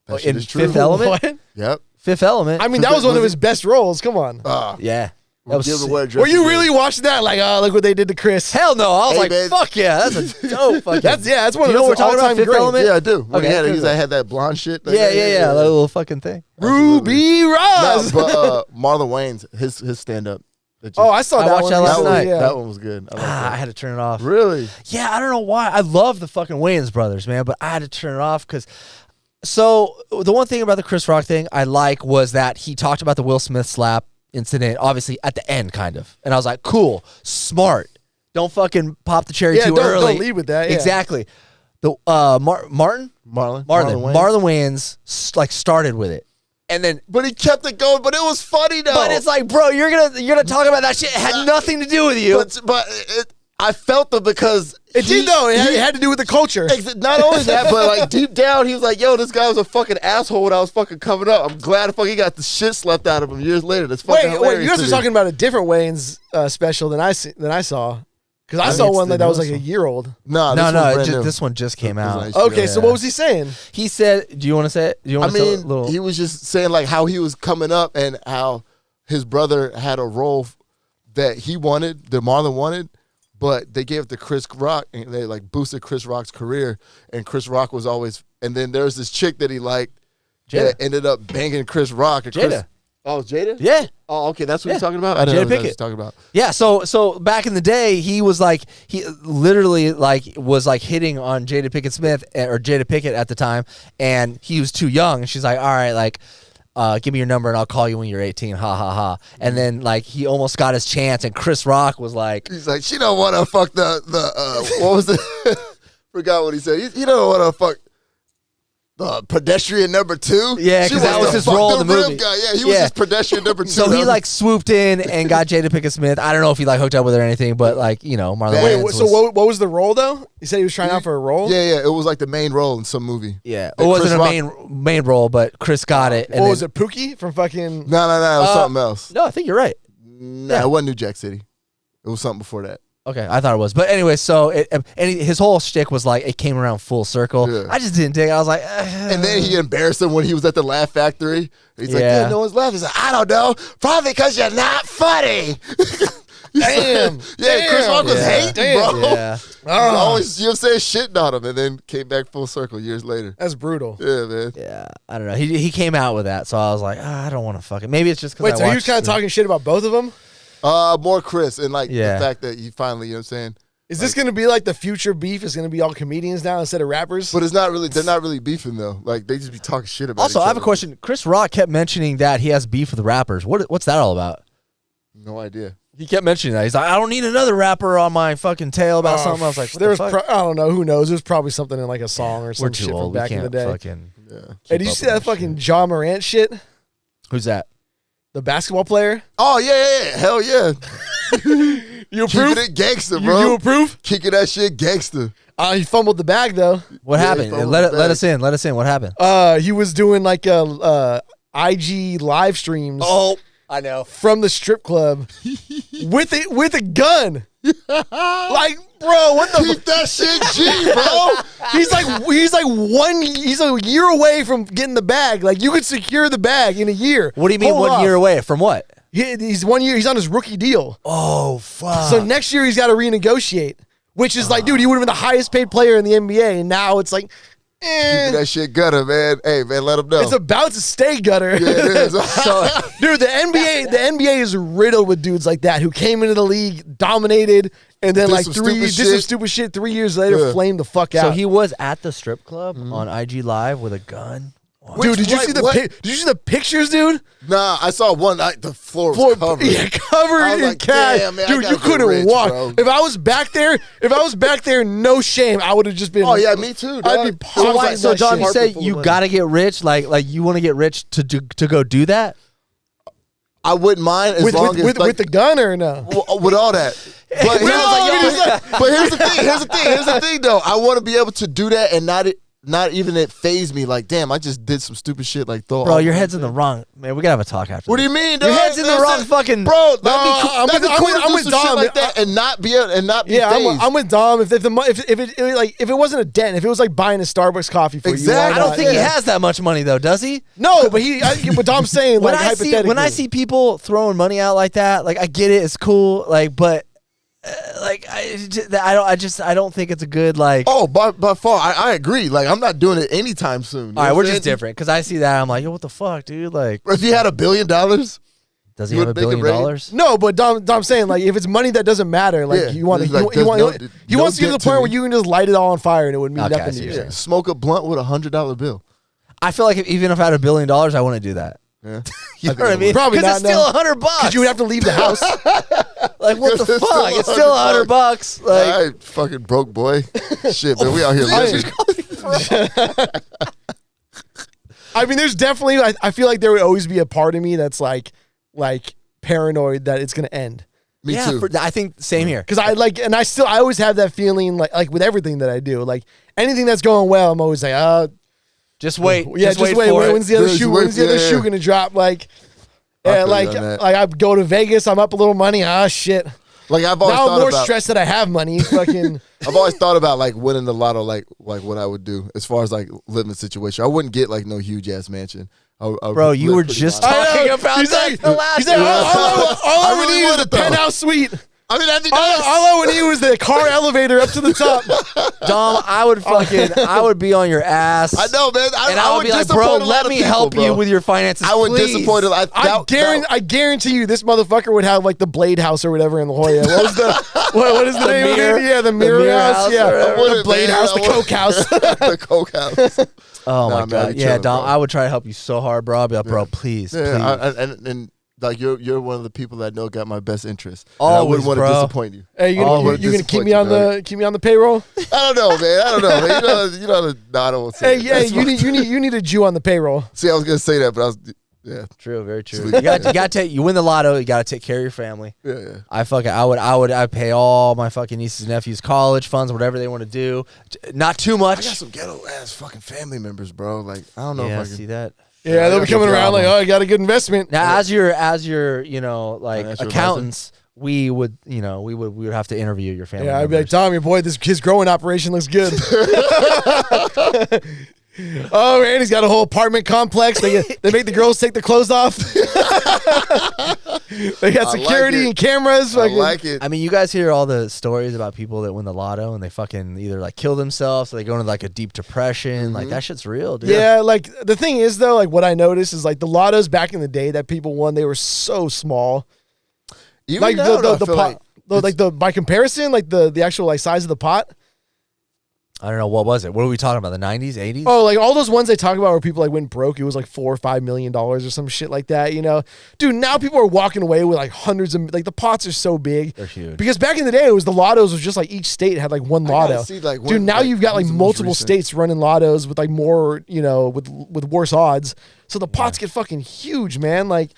That shit In is true. Fifth Element? What? Yep. Fifth Element. I mean, that was one of his best roles. Come on. yeah. That was Give him sick. a wear a dress Were you again. really watching that? Like, oh, look what they did to Chris. Hell no! I was Hey, like, man. fuck yeah, that's a dope fucking. That's one You know of what those we're talking about, all-time Fifth great. Element? Yeah, I do. When Okay, he had, cool. he's like, had that blonde shit. Like yeah, that. that little fucking thing. Ruby No, Ross. but Marlon Wayne's his stand up. Oh, I saw I that watched one. that last recently, night. yeah. That one was good. I like I that. had to turn it off. Really? Yeah, I don't know why. I love the fucking Wayans brothers, man, but I had to turn it off because. So the one thing about the Chris Rock thing I like was that he talked about the Will Smith slap incident, obviously at the end, kind of, and I was like, cool, smart. Don't fucking pop the cherry Yeah, too don't early. lead with that. Yeah. Exactly. The Marlon Marlon Wayans like started with it, and then. But he kept it going. But it was funny though. But it's like, bro, you're gonna talk about that shit. It had nothing to do with you. But I felt it because It did though. It had to do with the culture. Not only that, but like deep down, he was like, "Yo, this guy was a fucking asshole when I was fucking coming up. I'm glad he got the shit slapped out of him years later. That's fucking hilarious." Wait, you guys to are me. talking about a different Wayne's special than I saw. Because I I saw think one it's that was the like a newest year old. No, This one just came out. Okay, so Yeah. what was he saying? He said, "Do you want to say it? Do you I want to say mean, it a little?" he was just saying like how he was coming up and how his brother had a role that he wanted, that Marlon wanted, but they gave it to Chris Rock and they like boosted Chris Rock's career. And Chris Rock was always, and then there's this chick that he liked Jada. that ended up banging Chris Rock. And Jada. Chris, oh, it's Jada? Yeah. Oh, okay, that's what Yeah. you're talking about? I didn't Jada know that's what Pinkett. you're talking about. Yeah, so back in the day, he was like he literally like was like hitting on Jada Pinkett Smith or Jada Pinkett at the time, and he was too young. And she's like, "All right, like, give me your number and I'll call you when you're 18." Ha ha ha. And then like he almost got his chance, and Chris Rock was like, He's like, she don't want to fuck the what was it? Forgot what he said. He don't want to fuck pedestrian number 2. Yeah, She 'cause that was his role in the rim movie. guy. Yeah, he was Yeah. just pedestrian number 2. So he like swooped in and got Jada Pinkett Smith. I don't know if he like hooked up with her or anything, but like Marlon Wait, Wayans so was, what was the role though? You said he was trying out for a role. Yeah, it was like the main role in some movie. yeah, it And wasn't Chris a Rock- main role, but Chris got it. And What was then- it? Pookie from fucking. No, it was something else. No, I think you're right. Nah, Yeah. it wasn't New Jack City. It was something before that. Okay, I thought it was, but anyway, so his whole shtick was like it came around full circle. Yeah. I just didn't dig it. I was like, And then he embarrassed him when he was at the Laugh Factory. He's like, Yeah. yeah, no one's laughing. He's like, I don't know. Probably because you're not funny. Damn. Yeah, Chris Rock was Yeah. hating, Damn. bro. yeah. He always, saying shitting on him, and then came back full circle years later. That's brutal. Yeah, man. Yeah, I don't know. He came out with that, so I was like, I don't want to fuck it. Maybe it's just because Wait, so he was kind of talking shit about both of them? More Chris, and like Yeah. the fact that he finally, you know what I'm saying? Is this going to be like the future beef? Is going to be all comedians now instead of rappers? But it's not really, they're not really beefing though. Like they just be talking shit about Also, each I have a other. question. Chris Rock kept mentioning that he has beef with rappers. What's that all about? No idea. He kept mentioning that. He's like, I don't need another rapper on my fucking tail about something. I was like, what there the was, fuck? I don't know, who knows? There's probably something in like a song or We're some too shit from old. We back in the can't day. fucking. Yeah. Hey, did you see that fucking John Morant shit? Who's that? The basketball player? Oh yeah. Hell yeah. You Keeping approve? it gangster, You bro. approve? Kicking that shit gangster. He fumbled the bag though. What Yeah, happened? he fumbled Let the let bag. us in. Let us in. What happened? He was doing like a IG live streams I know. from the strip club with a gun. Like, bro, what the? Keep that shit G, bro. He's a year away from getting the bag. Like, you could secure the bag in a year. What do you mean Hold 1 off. year away from what? He's 1 year. He's on his rookie deal. Oh fuck. So next year he's got to renegotiate, which is like, dude, he would have been the highest paid player in the NBA, and now it's like, Keeping that shit gutter, man. Hey, man, let them know. it's about to stay gutter. Yeah, it is. So Dude, the NBA is riddled with dudes like that who came into the league, dominated, and then Did like some did some stupid stupid shit 3 years later, Yeah. flamed the fuck out. he was at the strip club on IG Live with a gun. Dude, did you Which- see the what? did you see the pictures, dude? Nah, I saw one. The floor was covered. Yeah, covered I was in like, cash. damn, man, I Dude, gotta you get couldn't rich, walk. bro. If I was back there, no shame, I would have just been. Oh yeah, me too. I'd dog. be I So, was why, like, so that Dom, shit you heart say full of you money. gotta get rich, like you want to get rich to go do that? I wouldn't mind as with long as like, with the gun or no? with all that. But here's the thing though. I want to be able to do that and not even it phase me. Like, damn, I just did some stupid shit. Like, Bro, your head's in the wrong. Man, we gotta have a talk after. What do this. you mean? Your dog? head's in the That's wrong it. fucking. Bro, No, I'm with Dom. Shit like that and not be Yeah, phased. I'm with Dom. If it wasn't a dent, if it was like buying a Starbucks coffee for Exactly. you, I why don't not? think he Yeah. has that much money though, does he? No, but but Dom's saying When like I see hypothetically. people throwing money out like that, like I get it, it's cool, like, but like I don't think it's a good like. Oh, by far, I agree. Like, I'm not doing it anytime soon. All right, we're just different because I see that I'm like, yo, what the fuck, dude? Like, If you had $1 billion, does he You have would $1 make it billion? rain? No, but Dom's saying like if it's money that doesn't matter, like Yeah, you want it's to, like, there's no- he no wants to get to the debt to point me. where you can just light it all on fire and it would mean Okay, I nothing see to what you. you're saying. smoke a blunt with $100 bill. I feel like even if I had $1 billion, I wouldn't do that. Yeah. You know what I mean? Probably Because not, it's still no. $100. Because you would have to leave the house. Like, what the 'Cause it's fuck? still It's still $100. $100. Like, All right, fucking broke boy. Shit, man, we out here living. I mean, there's definitely. I feel like there would always be a part of me that's like paranoid that it's gonna end. Me yeah, too. I think same here. Because I always have that feeling like with everything that I do, like anything that's going well, I'm always like, Just wait. yeah, just wait. for it. When's the other Yeah, shoe? just When's the wait, other yeah, shoe yeah. gonna drop? Like, I yeah, feel like you on that. I go to Vegas, I'm up a little money. Ah, shit. Like I've always Now I'm thought more about. stressed that I have money. Fucking. I've always thought about like winning the lotto, like what I would do as far as like living situation. I wouldn't get like no huge ass mansion. I Bro, would you live were pretty just modest. talking about he's that like, the last he's like, time. all I I would really need is want a it, though. penthouse suite. I mean, that'd be All nice. I would need was the car elevator up to the top. Dom, I would be on your ass. I know, man. And I would be like, bro, let me help you with your finances. I would please. disappoint. I guarantee you, this motherfucker would have like the Blade House or whatever in La Jolla. What was the what is the name Mirror- of it? Yeah, the Mirror Mirror House. House Yeah, or whatever. the wouldn't, Blade man. House, I the wouldn't. Coke House. the Coke House. Oh Nah, my man, god, I'd be yeah, chilling, Dom. bro. I would try to help you so hard, bro. I'd be like, bro, please, please. Yeah, and Like you're one of the people that I know got my best interest. And Always, I wouldn't want bro. to disappoint you. Hey, you Always gonna keep disappoint me you, on dog. the payroll? I don't know, man. You know. No, I don't want to say. Hey, yeah, you need a Jew on the payroll. See, I was gonna say that, but I was. Yeah. True, very true. Sleep. You got to take. You win the lotto. You got to take care of your family. Yeah. I'd pay all my fucking nieces and nephews college funds, whatever they want to do. Not too I much. got some ghetto ass fucking family members, bro. Like I don't know Yeah, if I can. see that. Yeah, they'll be coming around like, oh, I got a good investment. Now, as your, you know, like Financial accountants, we would have to interview your family. Yeah, I'd be like, members. Tom, your boy, his growing operation looks good. Oh man, he's got a whole apartment complex. They make the girls take their clothes off. They got security and cameras. I like it. I mean, you guys hear all the stories about people that win the lotto and they fucking either like kill themselves or they go into like a deep depression. Like that shit's real, dude. Yeah, like the thing is though, like what I noticed is like the lottos back in the day that people won, they were so small. Even Like now, though, I the feel pot, by comparison, like the actual like size of the pot. I don't know, what was it? What are we talking about? The 90s, 80s? Oh, like all those ones they talk about where people like went broke, it was like $4 or $5 million or some shit like that, you know? Dude, now people are walking away with like hundreds of, like the pots are so big. They're huge. Because back in the day, it was the lottos was just like each state had like one gotta lotto. see, like, Dude, when, now like, you've got like who's the most multiple recent? states running lottos with like more, you know, with worse odds. So the pots get fucking huge, man. Like,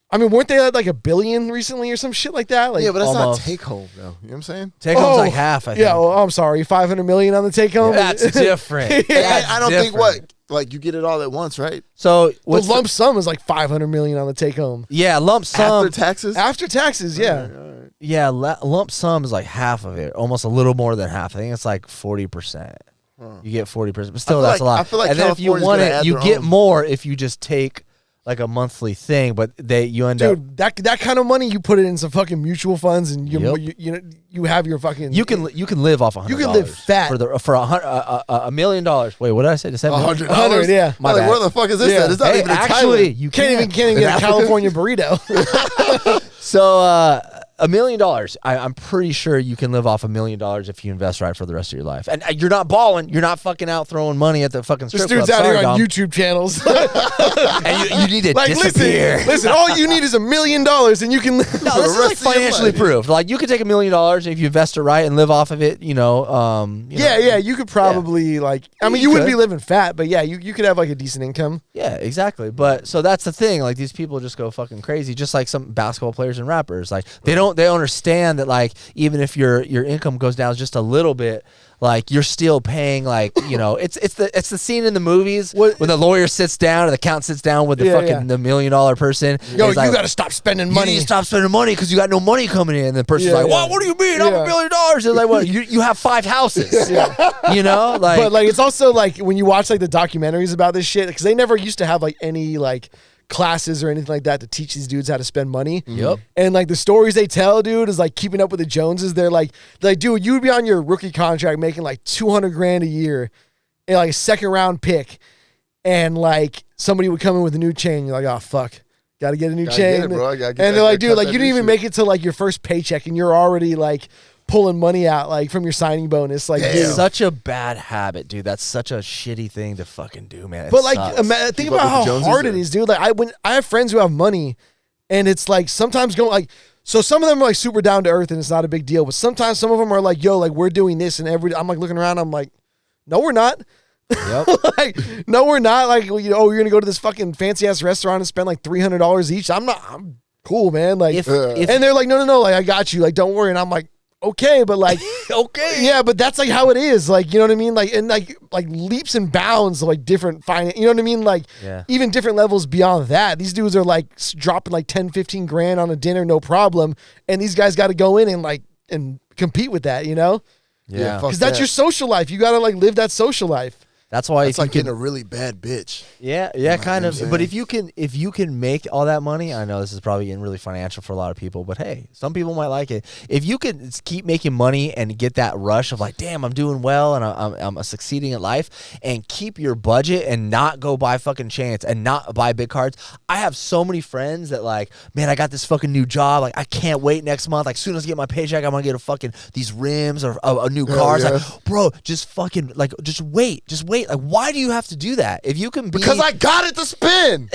I mean, weren't they at like $1 billion recently or some shit like that? Like, Yeah, but that's almost. not take home, though. You know what I'm saying? Take home's like half, I think. Yeah, well, I'm sorry, 500 million on the take home. That's different. That's I don't think different. like you get it all at once, right? So The what's lump sum is like 500 million on the take home yeah, lump sum. After taxes? after taxes. Yeah, Yeah, lump sum is like half of it, almost a little more than half. I think it's like 40%. You get 40%, but still, I feel that's a like- lot. I feel like and then if you California's want gonna it, add you their get own. more if you just take like a monthly thing. But you end up dude, that kind of money you put it in some fucking mutual funds and you Yep. you have your fucking you can live off $100. You can live fat. for $1 million. Wait, what did I say? To $7 $100? yeah. My Like, bad. where the fuck is this Yeah. at? It's not Hey, even in actually, Thailand. you can't even get a California burrito. So $1 million. I'm pretty sure you can live off $1 million if you invest right for the rest of your life. And you're not balling. You're not fucking out throwing money at the fucking This strip dude's club. out here Sorry, on Dom. YouTube channels. And you need to Like, disappear. listen, all you need is $1 million and you can live. No, for this the is like rest of your financially life. proved. Like you could take $1 million and if you invest it right and live off of it, Yeah, you could probably like. I mean, You you wouldn't could. be living fat, but yeah, you could have like a decent income. Yeah, exactly. But so that's the thing. Like these people just go fucking crazy, just like some basketball players and rappers. Like they don't understand that like even if your income goes down just a little bit, like you're still paying like it's the scene in the movies when the lawyer sits down or the accountant sits down with the fucking the $1 million person. Yo, He's you like, got to stop spending You money. need to stop spending money because you got no money coming in. And the person's Yeah, like, yeah. What do you mean? I'm Yeah. $1 million. It's like, well, you have 5 houses. Like, But like it's also like when you watch like the documentaries about this shit, because they never used to have like any like classes or anything like that to teach these dudes how to spend money. Yep. And like the stories they tell, dude, is like keeping up with the Joneses. They're like, dude, you would be on your rookie contract making like $200,000 a year and like a second round pick, and like somebody would come in with a new chain. You're like, oh fuck, got to get a new Gotta chain. get it, bro. I gotta get And that- they're like, gotta dude, cut like that you didn't new even shit. make it to like your first paycheck, and you're already like pulling money out like from your signing bonus. Like, Damn. dude. such a bad habit, dude. That's such a shitty thing to fucking do, man. It But like, sucks. think Keep about up with how the Joneses, hard it or- is, dude. Like, I have friends who have money, and it's like sometimes going like. So some of them are like super down to earth, and it's not a big deal. But sometimes some of them are like, yo, like we're doing this, and I'm like looking around, I'm like, no, we're not. Yep. Like, no, we're not. Like, you're gonna go to this fucking fancy ass restaurant and spend like $300 each. I'm cool, man. Like, If and they're like, no, like I got you. Like, don't worry. And I'm like, okay, but like, okay, yeah, but that's like how it is. Like, you know what I mean? Like, and like leaps and bounds, like different finance. You know what I mean? Like, Yeah. even different levels beyond that. These dudes are like dropping like 10, 15 grand on a dinner, no problem. And these guys got to go in and like and compete with that. You know, yeah. fuck because that's that. your social life. You got to like live that social life. That's why It's if you like can, getting a really bad bitch. yeah, kind know of. what I'm But saying? if you can make all that money, I know this is probably getting really financial for a lot of people, but hey, some people might like it. If you can keep making money and get that rush of like, damn, I'm doing well and I'm succeeding at life, and keep your budget and not go buy fucking chains and not buy big cards. I have so many friends that like, man, I got this fucking new job. Like, I can't wait next month. Like, as soon as I get my paycheck, I'm gonna get a fucking these rims or a new car. It's yeah. like, bro, just fucking like, just wait wait. Like, why do you have to do that? If you can be Because I got it to spin.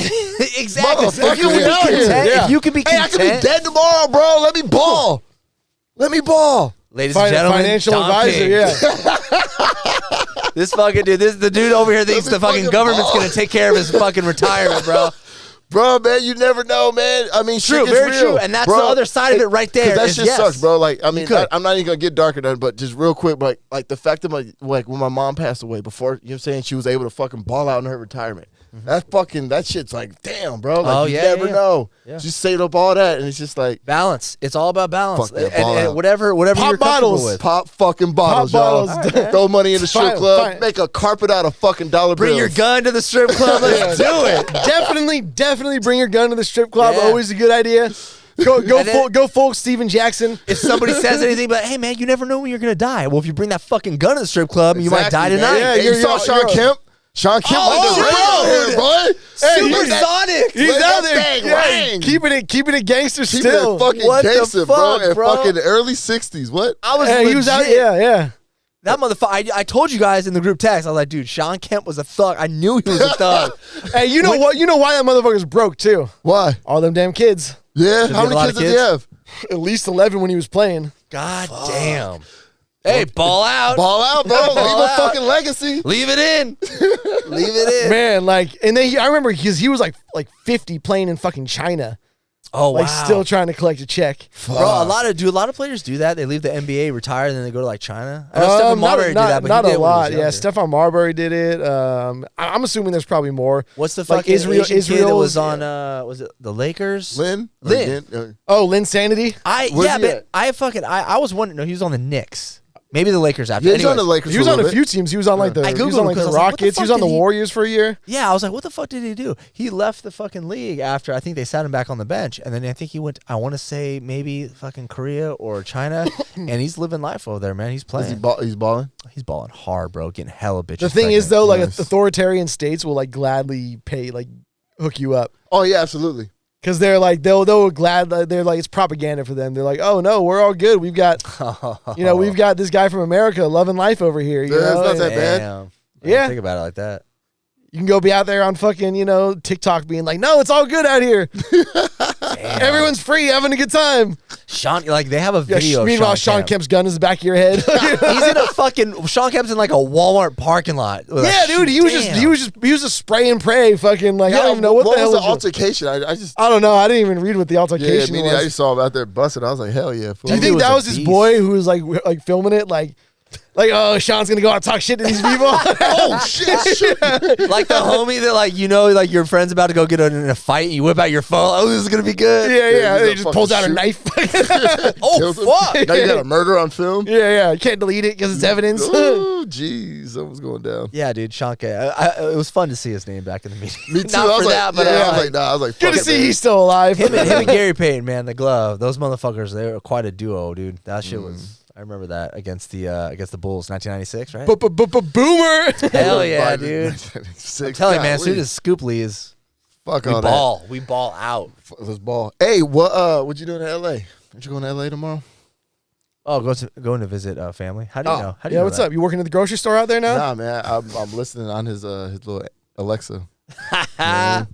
exactly. Motherfucker, If you can we be out here. content, Yeah. if you can be Hey, I content, could be dead tomorrow, bro. Let me ball. Let me ball. ladies and gentlemen, Financial Dom advisor, King. yeah. This fucking dude, the dude over here thinks me the fucking fucking government's ball. gonna take care of his fucking retirement, bro. Bro, man, you never know, man. I mean, True, shit gets very real. true. And that's Bro, the other side of it right there. That is shit yes. sucks, bro. Like, I mean, could. I'm not even gonna get darker than, but just real quick, like the fact that like when my mom passed away, before, you know what I'm saying, she was able to fucking ball out in her retirement. That shit's like, damn, bro. Like, Oh, you yeah, never yeah. know. Yeah. Just saved up all that, and it's just like Balance. It's all about balance. Fuck that, ball and out. whatever Pop you're comfortable bottles. with. pop fucking bottles, y'all. bottles. All right, Throw money in the strip Fine, club. fine. Make a carpet out of fucking dollar Bring bills. your gun to the strip club. Let's do it. Definitely bring your gun to the strip club. Yeah. Always a good idea. Go And then- go full Steven Jackson. If somebody says anything, but hey man, you never know when you're gonna die. Well, if you bring that fucking gun to the strip club, you might die Exactly, man. tonight. Yeah, Hey, you saw Sean Kemp? Sean Kemp Oh, was the dude. radio here, boy. Supersonic. He's Let out that there, thing yeah, ring. keeping it gangster Keep still. it fucking What the gangster, bro. fuck, In bro? fucking early 60s. What? I was Hey, he was out. legit- Yeah. That motherfucker. I told you guys in the group text. I was like, dude, Sean Kemp was a thug. I knew he was a thug. Hey, you know what? You know why that motherfucker's broke too? Why? All them damn kids. Yeah. he How have a lot many of kids does he kids? have? At least 11 when he was playing. God damn. Hey, ball out. Ball out, bro. Leave Ball a out. fucking legacy. Leave it in. Leave it in. Man, like, and then I remember because he was like 50 playing in fucking China, Oh like wow. still trying to collect a check. Bro, a lot of players do that. They leave the NBA, retire, and then they go to like China. I know Stephon Marbury did that, but not he a did when he was lot. Yeah, younger. Stephon Marbury did it. I'm assuming there's probably more. What's the Like fucking Israel- Asian kid that Israel's- was on? Was it the Lakers? Lynn? Lynn. Oh, Lynn Sanity. Where's Yeah, he but at? I was wondering. No, he was on the Knicks. Maybe the Lakers after. Yeah, he's on the Anyways. Lakers. He was for on a little few bit. teams. He was on like the I he was Googled on like him 'cause the I was like, what the Rockets. He was fuck on the did he- Warriors for a year. Yeah, I was like, what the fuck did he do? He left the fucking league after I think they sat him back on the bench, and then I think he went. I want to say maybe fucking Korea or China, and he's living life over there, man. He's Is he playing. he's balling? He's balling hard, bro. Getting hella bitches. The thing is, though, like Nice. authoritarian states will like gladly pay, like hook you up. Oh, yeah, absolutely. Because they're like they'll glad they're like it's propaganda for them. They're like, oh no, we're all good. We've got we've got this guy from America loving life over here. You Yeah, it's know? not that And bad. Damn. I didn't Yeah. think about it like that. you can go be out there on fucking TikTok being like, no, it's all good out here. Damn. Everyone's free, having a good time. Sean, like they have a Yeah, video. meanwhile, of Sean Kemp's gun is the back of your head. He's in a fucking. Sean Kemp's in like a Walmart parking lot. Yeah, dude, he was just spray and pray, fucking like I don't even know what the hell was the was altercation. I just I don't know. I didn't even read what the yeah, altercation me was. neither. I just saw him out there busting. I was like, hell yeah. fool. Do you That think dude that was was a his beast. boy who was like filming it? Like, oh, Sean's gonna go out and talk shit to these people. Oh shit! shoot. Like the homie that like like your friend's about to go get in a fight and you whip out your phone. Oh, this is gonna be good. Yeah. he's He gonna just pulls out a fucking knife. Oh Kills him. fuck. Now you got a murder on film. yeah. You can't delete it because it's evidence. Oh jeez, something's going down. Yeah, dude, Sean K. It was fun to see his name back in the meeting. Me too. Not I was for like, that, but yeah, I I was was like, nah. I was like, Good fuck to it, see man. he's still alive. him and Gary Payton, man, the glove. Those motherfuckers, they were quite a duo, dude. That shit was. I remember that against the Bulls, 1996, right? Boomer. Hell yeah, Biden, dude. 1996. I'm telling you, man. As Golly. soon as Scoop leaves, fuck we all ball. We ball out. that. Let's ball. Hey, what you doing in L.A.? Aren't you going to L.A. tomorrow? Oh, going to visit family. How do you know? How do you Yeah, know what's that? up? You working at the grocery store out there now? Nah, man. I'm listening on his little Alexa. I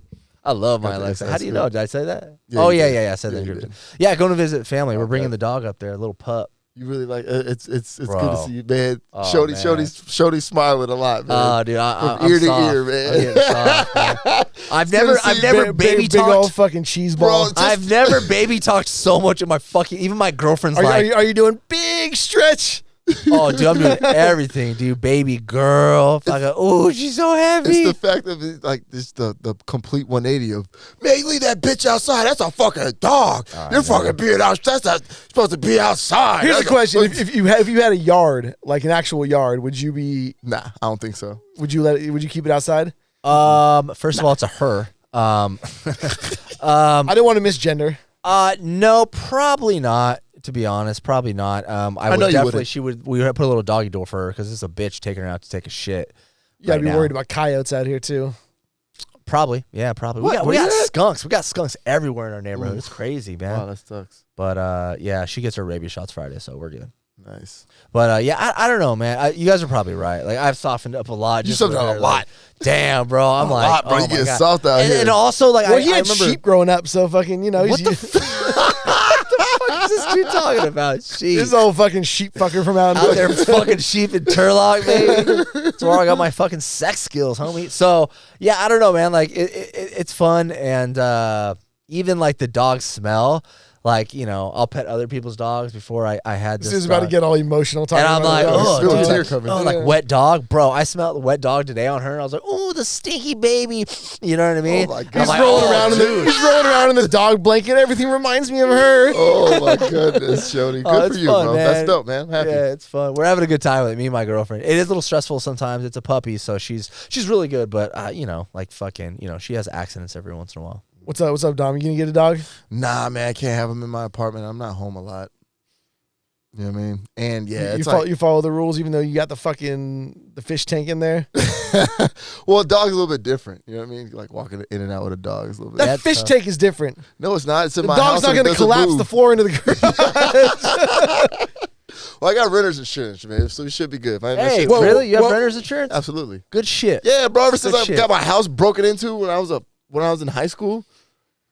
love my Got the Alexa. inside How do you scoop. know? Did I say that? Yeah, Oh you yeah, did. I said Yeah, that. you in did. Yeah, going to visit family. We're Okay. bringing the dog up there, a little pup. You really like it's good Bro. to see you, man. Oh, Shorty's smiling a lot, man. Oh, dude, From I'm ear to soft. ear, man. I'm getting soft, man. I've good to never see baby big old talked. fucking cheese Bro, ball. just- I've never baby talked so much in my fucking. Even my girlfriend's like, Are you doing big stretch? oh, dude, I'm doing everything, dude. Baby girl, fucking. Oh, she's so heavy. It's the fact of it, like this the complete 180 of man, you leave that bitch outside. That's a fucking dog. You're fucking being out. That's not supposed to be outside. Here's the That's question: a- if you had a yard, like an actual yard, would you nah, I don't think so. would you keep it outside? First of all, it's a her. I didn't want to misgender. No, probably not. To be honest, probably not. I would know you definitely. wouldn't. We would put a little doggy door for her because it's a bitch taking her out to take a shit. You gotta right be now. worried about coyotes out here too. Probably, yeah, probably. What? We Where got you at? skunks. We got skunks everywhere in our neighborhood. Ooh. It's crazy, man. Wow, that sucks. But yeah, she gets her rabies shots Friday, so we're good. Nice. But yeah, I don't know, man. You guys are probably right. Like I've softened up a lot. You just softened with up her, a lot. like, damn, bro. I'm A like, lot, bro. oh You my get God. soft out here. And also, like, Well, he I had remember. sheep growing up, so fucking, you know, What the What is this dude talking about? Sheep. this old fucking sheep fucker from out Out there fucking sheep and Turlock, baby. That's where I got my fucking sex skills, homie. So yeah, I don't know, man. Like it's fun, and even like the dog smell. Like, you know, I'll pet other people's dogs before I had this. This is about to get all emotional talking and I'm about like, the dog. oh, Feel a dude, tear like, coming. oh, like wet dog, bro. I smelled the wet dog today on her, and I was like, oh, the stinky baby. You know what I mean? Oh my God. He's I'm like, rolling oh, around dude. he's rolling around in the dog blanket. Everything reminds me of her. Oh my goodness, Shody. Oh, Good it's for you, fun, bro. man. That's dope, man. I'm happy. Yeah, it's fun. We're having a good time with it, me and my girlfriend. It is a little stressful sometimes. It's a puppy, so she's really good, but you know, like fucking, you know, she has accidents every once in a while. What's up? What's up, Dom? You gonna get a dog? Nah, man, I can't have him in my apartment. I'm not home a lot. You know what I mean? And yeah, you, it's follow, like, you follow the rules, even though you got the fish tank in there. well, a dog's a little bit different. You know what I mean? Like walking in and out with a dog is a little bit. That That's fish tough. tank is different. No, it's not. It's in The my dog's house. not and it gonna doesn't collapse move. the floor into the garage. Well, I got renter's insurance, man, so we should be good. If I ain't Hey, missing- whoa, really? You have whoa. renter's insurance? Absolutely. Good shit. Yeah, bro. Ever since Good I shit. got my house broken into when I was in high school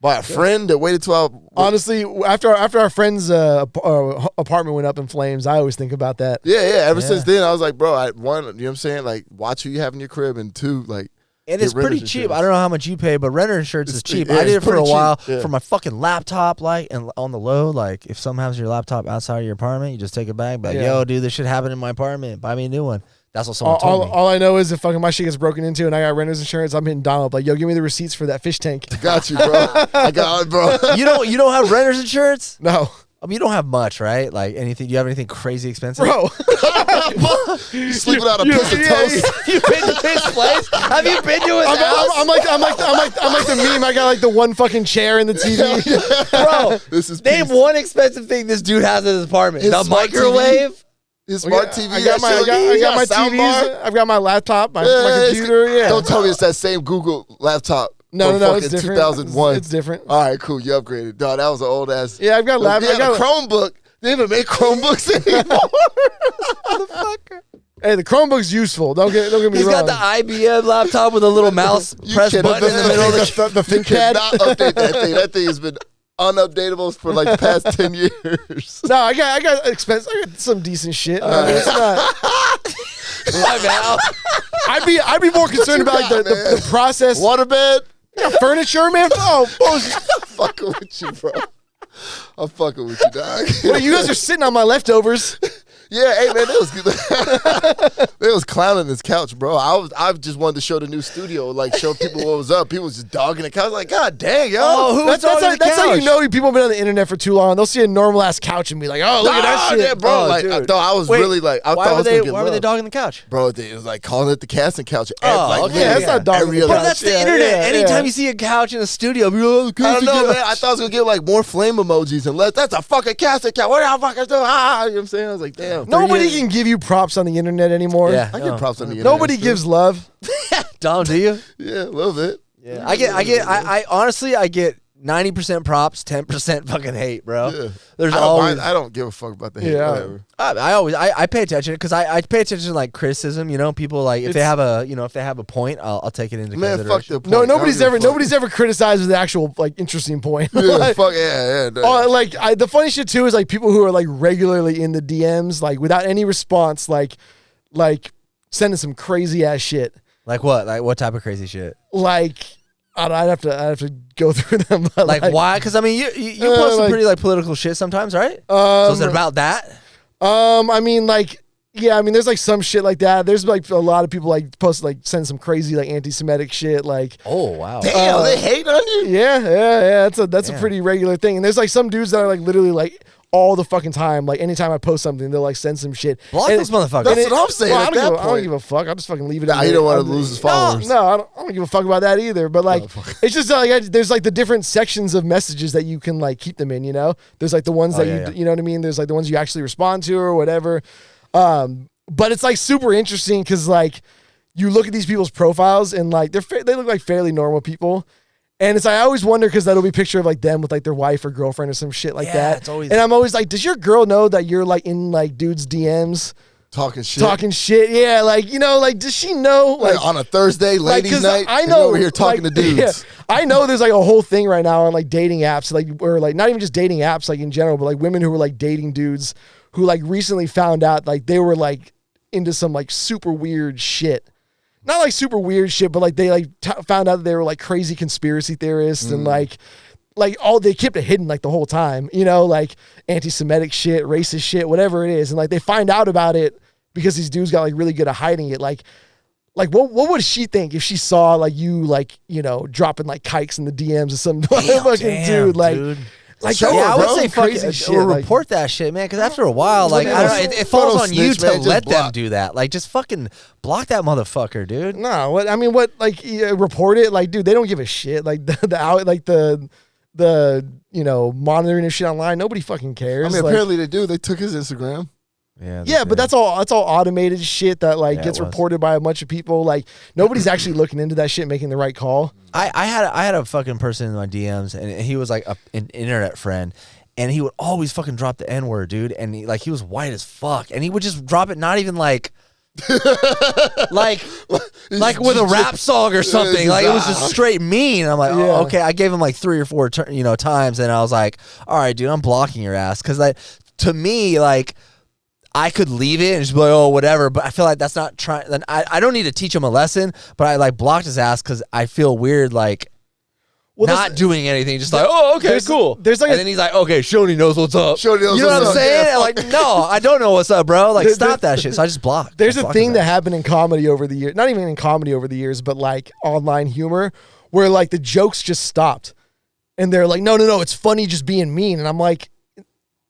by a friend that waited till I. Honestly, after our friend's apartment went up in flames, I always think about that. Yeah. Ever Yeah. since then, I was like, bro, one, you know what I'm saying? Like, watch who you have in your crib, and two, like, And it's get renter's pretty cheap. insurance. I don't know how much you pay, but renter insurance is cheap. yeah, I did it's it for a pretty cheap, while yeah. for my fucking laptop, like, and on the low. Like, if something happens to your laptop outside of your apartment, you just take it back. But Yeah. yo, dude, this shit happened in my apartment. Buy me a new one. That's what someone told me. All I know is if fucking my shit gets broken into and I got renter's insurance, I'm hitting Donald like, yo, give me the receipts for that fish tank. got you, bro. I got it, bro. You don't have renter's insurance? No, I mean, you don't have much, right? Like anything? Do you have anything crazy expensive? bro. You sleep without a piece of toast. You been to his place? Have you been to his house? I'm like the meme. I got like the one fucking chair in the TV. Bro, This is name peace. one expensive thing this dude has in his apartment. His The smart microwave? His smart TV. I got my TVs. I've got my laptop, my computer. Yeah. Don't tell me it's that same Google laptop. No, from no, it's fucking different. 2001. It's different. All right, cool. You upgraded. Dog, that was an old ass. Yeah, I've got Yeah, I got the Chromebook. They even make Chromebooks anymore. Hey, the Chromebook's useful. Don't get me He's wrong. got the IBM laptop with a little mouse press cannot- button in the middle of the the You ThinkPad. cannot update that thing. That thing has been unupdatable for like the past 10 years. No, I got expensive. I got some decent shit. I mean, it's not. My bad. I'd be more concerned about like got, the process. Waterbed? Yeah, furniture, man. Oh, bullshit. I'm fucking with you, bro. I'm fucking with you, dog. Well, you guys are sitting on my leftovers. Yeah, hey man, they was clowning this couch, bro. I just wanted to show the new studio, like show people what was up. People was just dogging the couch. I was like, God dang, yo. Oh, who was That's dogging the how you couch? know people have been on the internet for too long. They'll see a normal ass couch and be like, oh, look at that shit. Yeah, bro. Oh, like, dude. I thought I was Wait, really like, I Why thought I were was they gonna get dogging love. the couch? Bro, it was like calling it the casting couch. Oh, like, okay. Yeah, that's not dogging every the other- But that's the Yeah, internet. yeah, Anytime yeah. you see a couch in a studio, be like, oh, the I don't casting know, couch. man. I thought I was gonna get like more flame emojis and less. That's a fucking casting couch. What y'all fuckers doing? Ah, you know what I'm saying? I was like, damn. Nobody can give you props on the internet anymore. Yeah. I No. get props on the internet. Nobody gives love. Dom, do you? Yeah, a little bit. Yeah. I honestly, I get 90% props, 10% fucking hate, bro. Yeah. There's I don't always. mind. I don't give a fuck about the hate. Yeah. Whatever. I pay attention because I pay attention to like criticism. You know, people like if they have a point, I'll take it into Man, consideration. fuck the point. No, I don't give a fuck. nobody's ever criticized the actual like interesting point. Yeah, Like, fuck yeah. the funny shit too is like people who are like regularly in the DMs, like without any response, like sending some crazy ass shit. Like what? Like what type of crazy shit? Like I'd have to go through them. But Like why? Because I mean, you post some like- pretty like political shit sometimes, right? So is it about that? I mean, like, yeah, I mean, there's like some shit like that. There's like a lot of people like post like send some crazy like anti-Semitic shit. Like, Oh wow. Damn, they hate on you. yeah. That's a Damn. pretty regular thing. And there's like some dudes that are like literally like all the fucking time. Like anytime I post something, they'll like send some shit. Block And those it- motherfuckers. That's and what I'm saying. well, At I don't that point, give a fuck. I'll just fucking leave it. Nah, in he there. don't want to I'll- lose his followers. No, I don't give a fuck about that either. But like, it's just like there's like the different sections of messages that you can like keep them in. You know, there's like the ones that yeah. you know what I mean. There's like the ones you actually respond to or whatever. But it's like super interesting because like you look at these people's profiles and like they look like fairly normal people, And it's like, I always wonder because that'll be a picture of like them with like their wife or girlfriend or some shit like that. It's always, and I'm always like, does your girl know that you're like in like dudes' DMs talking shit? Yeah, like, you know, like, does she know? Like on a Thursday, ladies' night, I know over here talking to dudes. Yeah, I know there's like a whole thing right now on like dating apps, like, or like not even just dating apps, like in general, but like women who were like dating dudes who like recently found out like they were like into some like super weird shit. Not like super weird shit, but like they like found out that they were like crazy conspiracy theorists and like all they kept it hidden like the whole time, you know, like anti-Semitic shit, racist shit, whatever it is. And like they find out about it because these dudes got like really good at hiding it. Like what would she think if she saw like you like, you know, dropping like kikes in the DMs of some fucking dude? Like, dude. Like, Sure, I would bro. say crazy fucking shit, or like- report that shit, man. Because after a while, like I don't know, it falls on you snitch, to man. Just let them block. do that. Like, just fucking block that motherfucker, dude. No, what I mean, what like report it? Like, dude, they don't give a shit. Like the you know, monitoring of shit online, nobody fucking cares. I mean, Like, apparently they do. They took his Instagram. Yeah, but that's all automated shit that like Yeah, gets it was. reported by a bunch of people. Like nobody's actually looking into that shit, making the right call. I had a fucking person in my DMs, and he was like an internet friend, and he would always fucking drop the N-word, dude. And he was white as fuck, and he would just drop it, not even like like with a rap song or something. Like it was just straight mean. And I'm like, Yeah. oh, okay. I gave him like 3 or 4 times, and I was like, all right, dude, I'm blocking your ass, because like to me, like, I could leave it and just be like, oh, whatever. But I feel like that's not trying. Then I don't need to teach him a lesson, but I like blocked his ass because I feel weird, like not doing anything. Just like, oh, okay, cool. There's like and then he's like, okay, Schoeny knows what's up. Schoeny knows you know what what's I'm up. saying? Yeah, Like, no, I don't know what's up, bro. Like, stop that shit. So I just blocked. There's I a blocked thing his that ass. happened in comedy over the years, not even in comedy over the years, but like online humor, where like the jokes just stopped, and they're like, no, it's funny just being mean, and I'm like,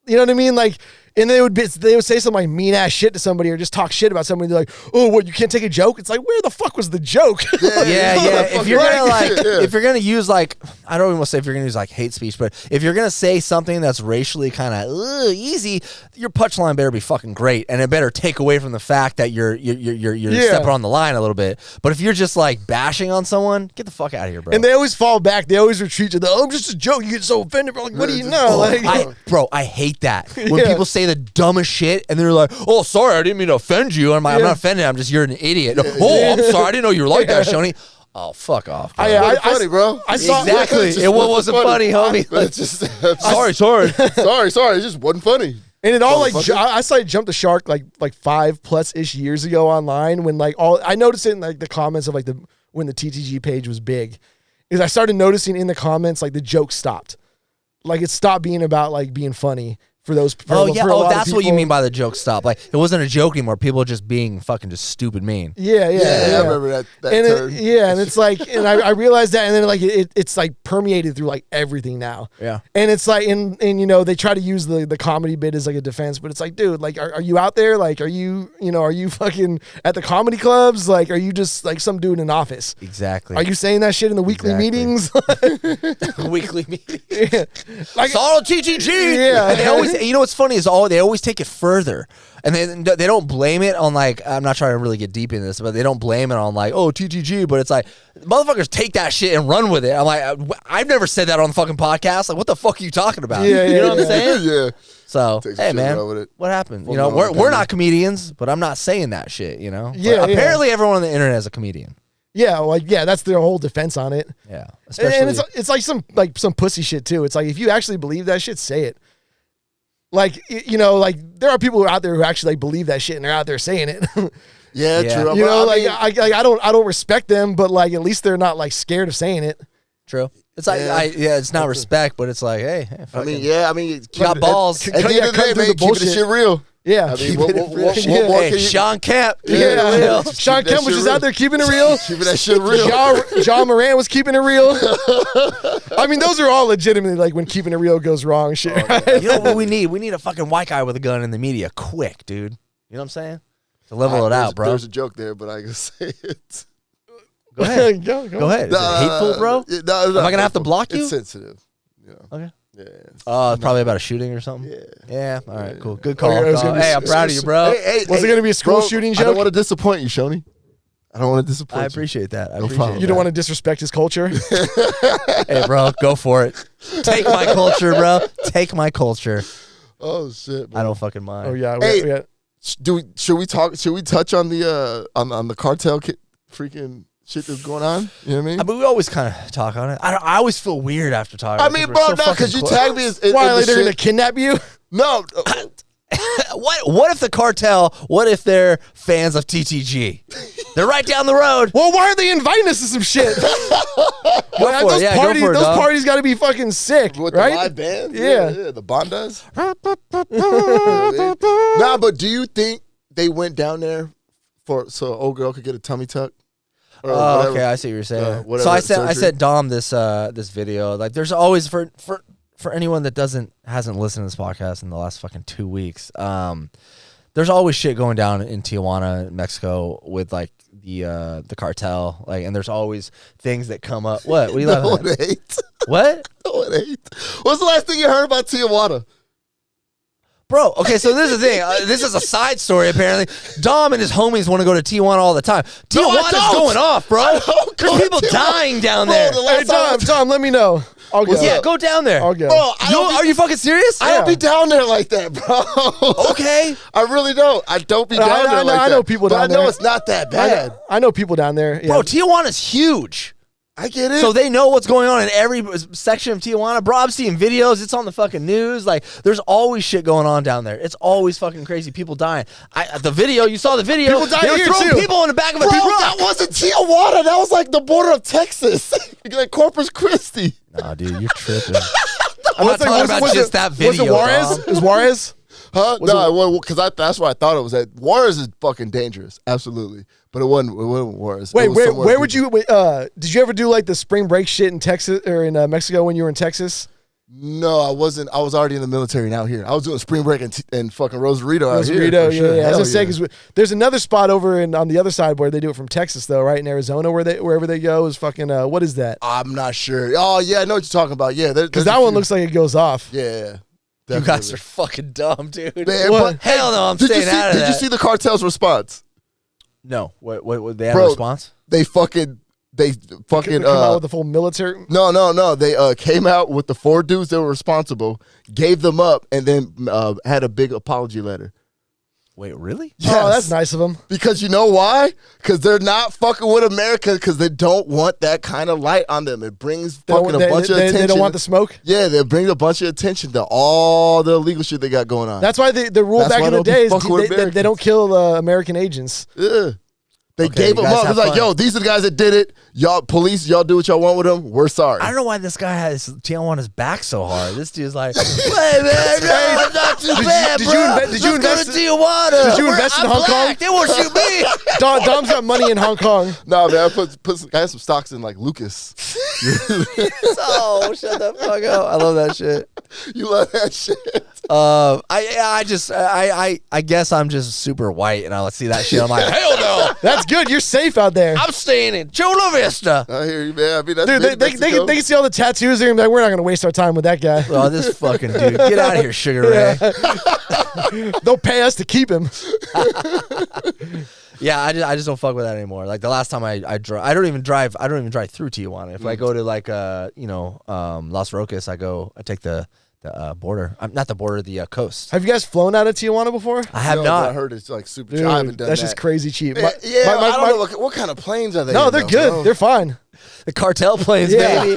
you know what I mean, like. And they would say some like mean ass shit to somebody or just talk shit about somebody. They're like, oh, what, you can't take a joke? It's like, where the fuck was the joke? Yeah. If you're gonna Right. like, Yeah. if you're gonna use like, I don't even want to say if you're gonna use like hate speech, but if you're gonna say something that's racially kind of easy, your punchline better be fucking great, and it better take away from the fact that you're stepping on the line a little bit. But if you're just like bashing on someone, get the fuck out of here, bro. And they always fall back. They always retreat to the, oh, just a joke. You get so offended. Bro. Like, what do you know? Like, I hate that when Yeah. people say the dumbest shit and they're like, "Oh, sorry, I didn't mean to offend you." And I'm like, I'm not offended. I'm just, you're an idiot. Oh, I'm sorry, I didn't know you were like that, Schoeny. Oh, fuck off, bro. It's funny, bro. I saw Exactly. It's just It wasn't funny, homie. But it's just sorry. sorry. It just wasn't funny. and it all like, Motherfucker. I saw it jump the shark like 5+ years ago online when like I noticed it in like the comments of like when the TTG page was big, is I started noticing in the comments like the joke stopped. Like it stopped being about like being funny for those. For a lot of that's what you people. mean by the joke stop. Like it wasn't a joke anymore. People were just being fucking just stupid mean. Yeah. I remember that And term. and it's like, and I realized that, and then like it's like permeated through like everything now. Yeah. And it's like, and you know, they try to use the comedy bit as like a defense, but it's like, dude, like, are you out there? Like, are you fucking at the comedy clubs? Like, are you just like some dude in an office? Exactly. Are you saying that shit in the weekly Exactly. meetings? weekly meeting? Yeah. Like, Saw TTG. Yeah. And they always, you know what's funny is they always take it further, and they don't blame it on like, I'm not trying to really get deep in this, but they don't blame it on like, oh, TTG, but it's like motherfuckers take that shit and run with it. I'm like, I've never said that on the fucking podcast. Like, what the fuck are you talking about? Yeah, you know what I'm saying? Yeah. So Take some hey shit man, and run with it. what happened? Well, You know, no, we're opinion. not comedians, but I'm not saying that shit. You know, Yeah, But yeah. apparently everyone on the internet is a comedian. yeah, like, yeah, that's their whole defense on it. Yeah, And especially it's like some pussy shit too. It's like, if you actually believe that shit, say it. Like, you know, like there are people out there who actually like believe that shit and they're out there saying it. Yeah, Yeah. true. You know, I like mean, I don't respect them, but like at least they're not like scared of saying it. true. It's like it's not respect, but it's like, hey, fucking, you got balls. At the end of the cut day, through man, the keeping the bullshit. shit real. Yeah, I mean, what more Hey, can you? Sean Kemp. yeah. Keep Sean that Kemp was shit just real. out there keeping it real. Keeping that shit real. John Moran was keeping it real. I mean, those are all legitimately like when keeping it real goes wrong. Shit. Right? You know what we need? We need a fucking white guy with a gun in the media, quick, dude. You know what I'm saying? To level it out, bro. There's a joke there, but I can say it. Go ahead. Go Is it hateful, bro? Am I gonna have to block you? It's sensitive. Yeah. Okay. Yeah. Oh, it's probably about a shooting or something. Yeah. Yeah. All right. Cool. Good call. Okay, I was gonna be- Hey, I'm proud of you, bro. Hey, Was it gonna be a school bro, shooting I don't joke? want to disappoint you, Schoeny. I don't want to disappoint I you. appreciate that. I No appreciate problem. You don't want to disrespect his culture. Hey, bro, go for it. Take my culture, bro. Take my culture. Oh shit! Man. I don't fucking mind. Oh yeah. Hey, should we touch on the on the cartel freaking shit that's going on? You know what I mean? I mean, we always kind of talk on it. I always feel weird after talking. I mean, bro, no, because you tagged me. Why are they gonna kidnap you? No. What if the cartel? What if they're fans of TTG? They're right down the road. Well, why are they inviting us to some shit? Go for it. Yeah, go for it, those dog. parties got to be fucking sick, With right? the live band? Yeah. The Bondas? Nah, but do you think they went down there so old girl could get a tummy tuck? Or Oh, whatever? okay, I see what you're saying. whatever So I surgery. sent Dom this video. Like, there's always for anyone that hasn't listened to this podcast in the last fucking 2 weeks. There's always shit going down in Tijuana, Mexico, with like the cartel. Like, and there's always things that come up. What? What are you No laughing one at? ate. What? No one ate. What's the last thing you heard about Tijuana? Bro, okay, so this is the thing. This is a side story, apparently. Dom and his homies want to go to Tijuana all the time. No, I Tijuana's don't. going off, bro. I don't go There's to people Tijuana. dying down Bro, there. the Hey, last Tom, let me know. I'll go. Yeah, go down there. I'll go. Bro, Are you fucking serious? I don't be down there like that, bro. Okay. I really don't. I don't be down there like that. I know people but down I know there. it's not that bad. I know people down there. Yeah. Bro, Tijuana's huge. I get it. So they know what's going on in every section of Tijuana. Bro, I'm seeing videos. It's on the fucking news. Like, there's always shit going on down there. It's always fucking crazy. People dying. You saw the video. People dying They were here, throwing too. people in the back of a Bro, truck. that wasn't Tijuana. That was like the border of Texas. Like Corpus Christi. Nah, dude, you're tripping. I'm Was not talking about just that video. Was it Juarez? dog. Is Juarez? Huh? Was No, because that's what I thought it was. That Juarez is fucking dangerous. Absolutely. But it wasn't Juarez. Wait, It was somewhere where would people- you? Did you ever do like the spring break shit in Texas or in Mexico when you were in Texas? No, I wasn't. I was already in the military and out here. I was doing spring break and fucking Rosarito out here. Rosarito, for sure. yeah. I was Hell gonna say because there's another spot over on the other side where they do it from Texas though, right in Arizona wherever they go is fucking what is that? I'm not sure. Oh yeah, I know what you're talking about. Yeah, Because that one looks like it goes off. Yeah. You guys are fucking dumb, dude. Man, What? but- Hell no, I'm Did you staying out of Did that. you see the cartel's response? No. What they had Bro, a response? They fucking Come out with the full military. No. They came out with the 4 dudes that were responsible, gave them up, and then had a big apology letter. Wait, really? Oh, that's nice of them. Because you know why? Because they're not fucking with America because they don't want that kind of light on them. It brings fucking a bunch of attention. They don't want the smoke. Yeah, they bring a bunch of attention to all the illegal shit they got going on. That's why the rule That's back why in the they'll be day is fucking with they don't kill American agents. Yeah. They Okay, gave you them guys up. It have was like, fun. yo, these are the guys that did it. Y'all, police, y'all do what y'all want with them. We're sorry. I don't know why this guy has Tijuana's back so hard. This dude's like, hey man, no, it's not too bad, did bro. you invest Let's go to Tijuana. Did you invest in I'm Hong Kong? black. They won't shoot me. Dom's got money in Hong Kong. No, man, I had some stocks in like Lucas. Oh, shut the fuck up. I love that shit. You love that shit. I guess I'm just super white, and I see that shit. I'm like, hell no. That's good. You're safe out there. I'm staying in Chula Vista. I hear you, man. I mean, that's Dude, big they can see all the tattoos. They're gonna be like, we're not going to waste our time with that guy. Oh, this fucking dude. Get out of here, Sugar Ray. They'll pay us to keep him. Yeah, I just don't fuck with that anymore. Like the last time I drove, I don't even drive through Tijuana. If I go to like Las Roques, I take the border. Not the border, the coast. Have you guys flown out of Tijuana before? I have No, not. but I heard it's like super. Dude, I haven't done that's that. just crazy cheap. Yeah, I don't know what kind of planes are they. No, in, they're though, good. bro? They're fine. The cartel planes, Yeah. baby.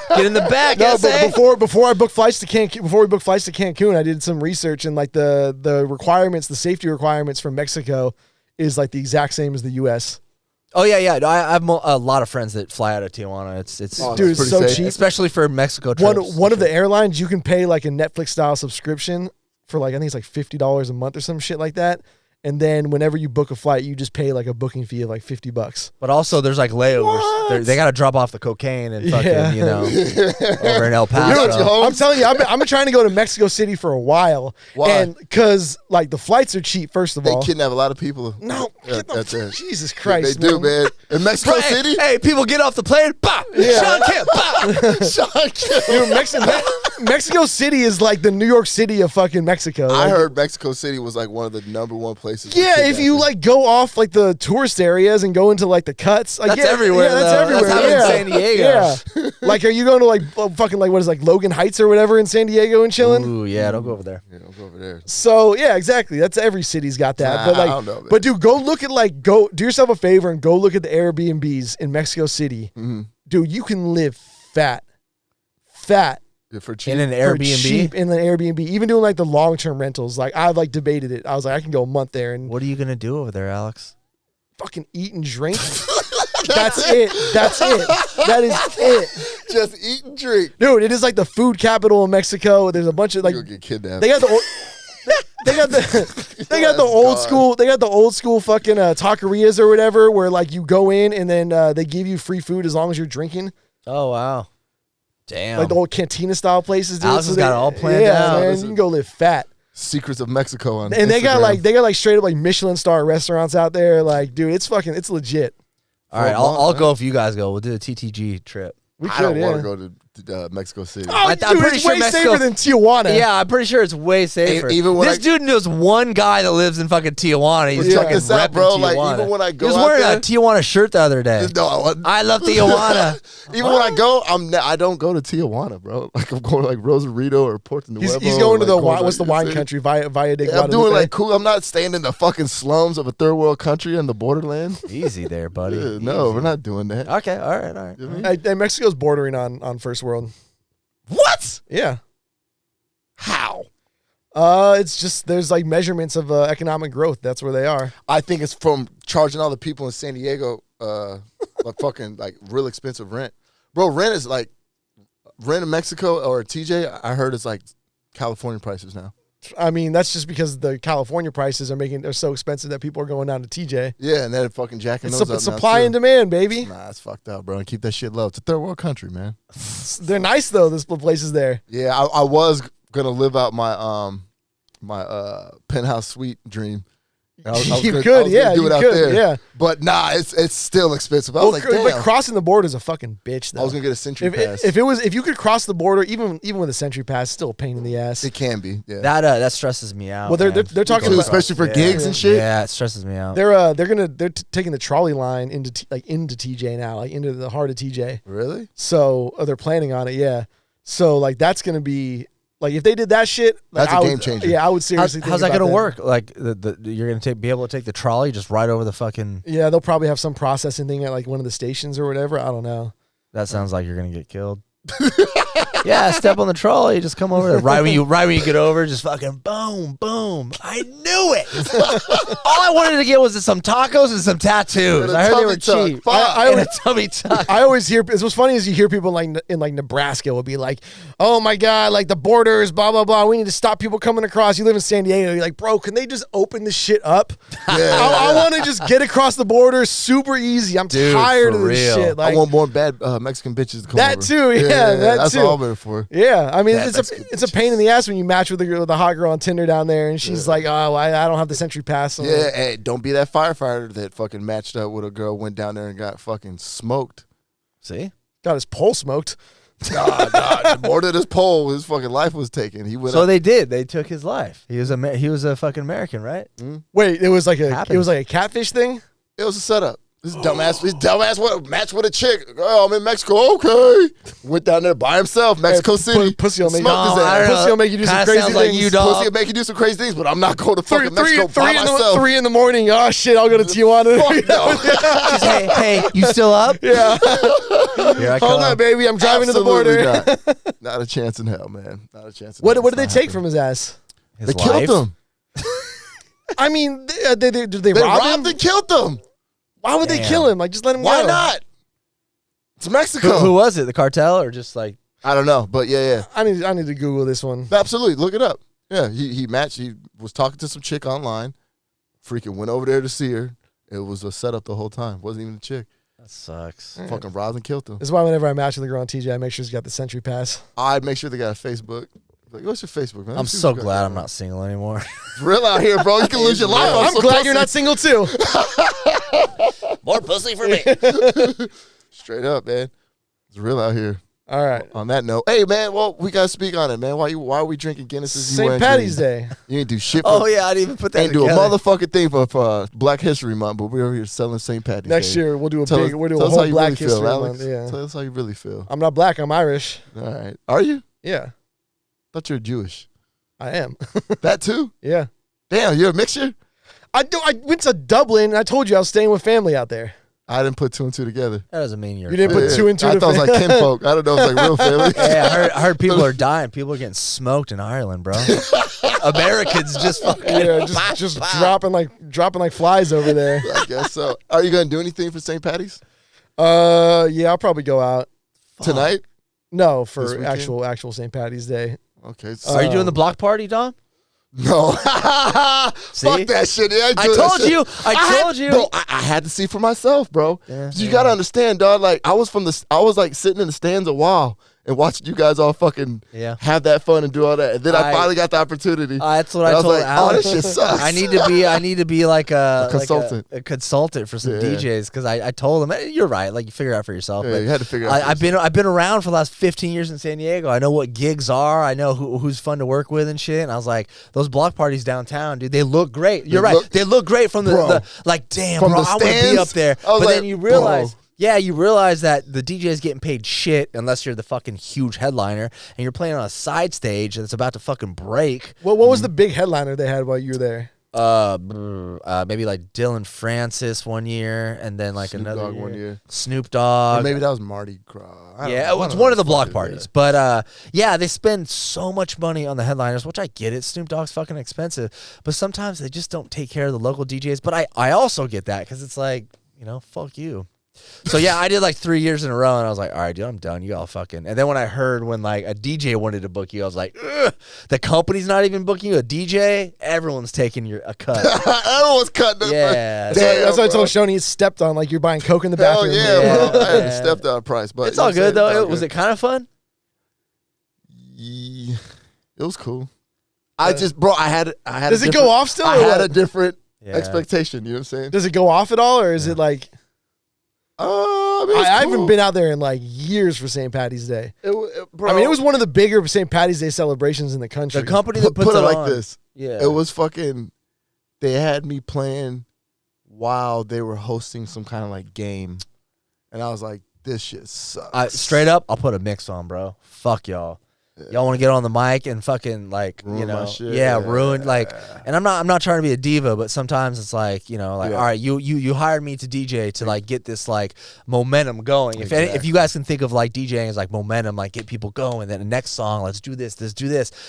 Get in the back. No, SA. but before I booked flights to Cancun, before we booked flights to Cancun, I did some research and like the requirements, the safety requirements from Mexico is like the exact same as the U.S. Oh yeah. No, I have a lot of friends that fly out of Tijuana. It's Oh, Dude, that's it's pretty so safe. cheap. especially for Mexico trips. One of the airlines, you can pay like a Netflix style subscription for like I think it's like $50 a month or some shit like that. And then whenever you book a flight, you just pay like a booking fee of like $50. But also, there's like layovers. What? They got to drop off the cocaine and fucking, Yeah. over in El You know what, Paso. Joe? I'm telling you, I've been trying to go to Mexico City for a while. Why? And because like the flights are cheap, first of They all. kidnap a lot of people. No, Yeah, get the that's it. Jesus They Christ. do, man. In Mexico Bro, City, Hey, people get off the plane. Bah! Yeah. Sean Kemp. Bah! Sean Kidd. Dude, Mexico City is like the New York City of fucking Mexico. I Like, heard Mexico City was like one of the #1 places. for yeah, if you kidnapping. like go off like the tourist areas and go into like the cuts, like, That's yeah, everywhere, Yeah, that's though. everywhere. That's yeah. how in San Diego. Yeah, like are you going to like fucking like what is like Logan Heights or whatever in San Diego and chilling? Ooh, yeah, don't go over there. Yeah, I'll go over there. So yeah, exactly. That's every city's got that. Nah, but like, I don't know, man. but dude, go look at like go do yourself a favor and go look at the Airbnbs in Mexico City. Mm-hmm. Dude, you can live fat. Yeah, for cheap. In an For Airbnb. cheap in an Airbnb, even doing like the long term rentals. Like I've like debated it. I was like, I can go a month there and What are you gonna do over there, Alex? fucking eat and drink. That's it. That's it. That is it, Just eat and drink. dude. It is like the food capital of Mexico. There's a bunch of like You'll get kidnapped. they got the. They got the they got the That's old gone. school they got the old school fucking taquerias or whatever where like you go in and then they give you free food as long as you're drinking, Oh wow. Damn. like the old cantina style places. Dude. Alex has they- got it all planned yeah, out. man, Listen. you can go live fat. Secrets of Mexico on And they got Instagram. like straight up like Michelin star restaurants out there. Like, dude, it's legit. All right, For a month, I'll right? go if you guys go. We'll do a TTG trip. We I don't could, want yeah. to go to Mexico City. Oh, I'm dude, pretty it's sure way Mexico- safer than Tijuana. Yeah, I'm pretty sure it's way safer. even when this I- dude knows one guy that lives in fucking Tijuana. He's Check fucking this out, repping bro. Tijuana. Like, even when I go he was out wearing there- a Tijuana shirt the other day. No, I wasn't. I love Tijuana. Even when I go, I don't go to Tijuana, bro. Like I'm going to like Rosarito or Puerto Nuevo. He's going to the like, wine. What's the you know what wine I'm country? Via de saying? I'm doing Guadalupe. like cool. I'm not staying in the fucking slums of a third world country in the borderland. Easy there, buddy. Yeah, no, Easy. we're not doing that. Okay, all right, all right. You know what I mean? And Mexico's bordering on first world. What? Yeah. How? It's just there's like measurements of economic growth. That's where they are. I think it's from charging all the people in San Diego like fucking like real expensive rent. Bro, rent is like rent in Mexico or TJ, I heard it's like California prices now. I mean, that's just because the California prices are so expensive that people are going down to TJ. Yeah, and they're fucking jacking It's those up supply now, and too. demand, baby. Nah, it's fucked up, bro. And keep that shit low. It's a third world country, man. They're nice though. This places there. Yeah, I was gonna live out my my penthouse suite dream. I was You gonna- I could, was gonna yeah, do you it out could, there. yeah. But nah, it's still expensive. I was like, damn. but crossing the border is a fucking bitch. Though. I was gonna get a Century Pass. If you could cross the border, even with a Century Pass, still a pain in the ass. It can be, yeah. That stresses me out. Well, they're man. talking Too, about especially for Yeah. gigs and shit. Yeah, it stresses me out. they're taking the trolley line into TJ now, like into the heart of TJ. Really? So they're planning on it, yeah. So like that's gonna be like if they did that shit, like, That's a I would- game changer. Yeah, I would seriously. How's think that about gonna work? Like you're gonna be able to take the trolley just right over the fucking. Yeah, they'll probably have some processing thing at like one of the stations or whatever. I don't know. That sounds like you're gonna get killed. Yeah, step on the trolley, just come over there. Right when you get over, just fucking boom, boom. I knew it. All I wanted to get was some tacos and some tattoos. And a I heard they were tummy tuck. cheap. Fuck. And a tummy tuck. I always hear. It's what's funny is you hear people like in like Nebraska will be like, "Oh my god, like the borders, blah blah blah. We need to stop people coming across." You live in San Diego. You're like, bro, can they just open this shit up? I want to just get across the border super easy. I'm Dude, tired for of this real. shit. Like I want more bad Mexican bitches to come that over. too. Yeah, that that's too. all I'm there for. Yeah, I mean Bad it's Mexican a pain in the ass when you match with the hot girl on Tinder down there, and she's like, "Oh, I don't have the Century Pass." So Yeah, hey, don't be that firefighter that fucking matched up with a girl, went down there and got fucking smoked. See? got his pole smoked. Nah, more than his pole, his fucking life was taken. He went So up. they did. They took his life. He was a fucking American, right? Wait, it was like Happens. a catfish thing. It was a setup. This dumbass what match with a chick. Oh, I'm in Mexico. Okay. Went down there by himself, Mexico City. Pussy will make Smoked his No, I ass. don't know. Pussy will make you do some Kinda crazy sounds like things. you, dog. Pussy will make you do some crazy things, but I'm not going to fucking Mexico by myself. 3 in the morning. Oh shit, I'll go to Tijuana. Fuck no. She's, hey, you still up? Yeah. Here I Hold come. on, baby. I'm driving to the border. Absolutely not a chance in hell, man. Not a chance in What hell. did they It's not take from his ass? His They killed life? him. I mean, did they They rob robbed him? and killed them. Why would they Damn. kill him? Like, just let him Why go. not? It's Mexico. Who was it? The cartel or just like? I don't know, but yeah. I need to Google this one. Absolutely. Look it up. Yeah, he matched. He was talking to some chick online. Freaking went over there to see her. It was a setup the whole time. Wasn't even a chick. That sucks. Fucking robbed and killed him. This is why whenever I match with a girl on TJ, I make sure she's got the Century Pass. I'd make sure they got a Facebook. Like, what's your Facebook, man? I'm Let's see so what you got glad going I'm on. not single anymore. It's real out here, bro. You can lose your life. I'm glad you're not single too. More pussy for me. Straight up, man. It's real out here. All right. On that note, hey man, well we gotta speak on it, man. Why are we drinking Guinnesses? St. Patty's Day. You ain't do shit. Oh yeah, I didn't even put that. Ain't do a motherfucking thing for Black History Month, but we're over here selling St. Patty's Next Day. year we'll do a Tell big. us- We'll do tell a us how whole you Black really feel, History Alex. Month. Yeah. Tell us how you really feel. I'm not black. I'm Irish. All right. Are you? Yeah, Thought you're Jewish. I am. That too? Yeah. Damn, you're a mixture? I went to Dublin and I told you I was staying with family out there. I didn't put two and two together. That doesn't mean you're. You didn't put two and two. I thought it was like kinfolk. I don't know. It's like real family. Yeah, I heard people are dying. People are getting smoked in Ireland, bro. Americans just fucking. Yeah, just dropping like flies over there. I guess so. Are you gonna do anything for St. Patty's Yeah, I'll probably go out. tonight? No, This for weekend? actual St. Patty's Day. Okay. Are you doing the block party, Dom? No. See? Fuck that shit. Yeah, I told you. I told you. Bro, I had to see for myself, bro. Yeah. You gotta understand, dog. Like I was like sitting in the stands a while and watching you guys all fucking have that fun and do all that. And then I finally got the opportunity. That's what and I was told like, Alex. Oh, this shit sucks. I need to be like a consultant. a consultant for some Yeah. DJs because I told him you're right. Like you figure it out for yourself. Yeah, but you had to figure it out. I've been around for the last 15 years in San Diego. I know what gigs are. I know who's fun to work with and shit. And I was like, those block parties downtown, dude, they look great. You're right. They look great from the like, damn, From bro, the I want to be stands? up there. I was But like, then you realize. bro. Yeah, you realize that the DJ is getting paid shit unless you're the fucking huge headliner and you're playing on a side stage that's about to fucking break. What was the big headliner they had while you were there? Maybe like Dylan Francis one year, and then like Snoop another Dogg one year. Snoop Or Dogg. maybe that was Mardi Gras. I don't Yeah, know. it's one of the block Fuck it, parties. yeah. But yeah, they spend so much money on the headliners, which I get it. Snoop Dogg's fucking expensive, but sometimes they just don't take care of the local DJs. But I also get that because it's like, fuck you. So yeah, I did like 3 years in a row, and I was like, all right, dude, I'm done. You all fucking. And then when I heard when like a DJ wanted to book you, I was like, ugh, the company's not even booking you. A DJ, everyone's taking a cut. Everyone's cutting up. Yeah. That's why I told Schoeny, it's stepped on like you're buying Coke in the Hell bathroom. yeah, bro. I had Yeah. to step down price, but It's all good though. Was it kind of fun? Yeah, it was cool. I had. Does it go off still? I or had what? a different Yeah. expectation. You know what I'm saying? Does it go off at all, or is it like? I mean, I haven't been out there in like years for St. Patty's Day. Bro, I mean, it was one of the bigger St. Patty's Day celebrations in the country. The company that puts put it like on. this. Yeah. It was fucking. They had me playing while they were hosting some kind of like game, and I was like, "This shit sucks." Straight up, I'll put a mix on, bro. Fuck y'all. Y'all want to get on the mic and fucking like Ruin my shit. ruin like. And I'm not trying to be a diva, but sometimes it's like all right, you hired me to DJ to like get this like momentum going. If you guys can think of like DJing as like momentum, like get people going. Then the next song, let's do this.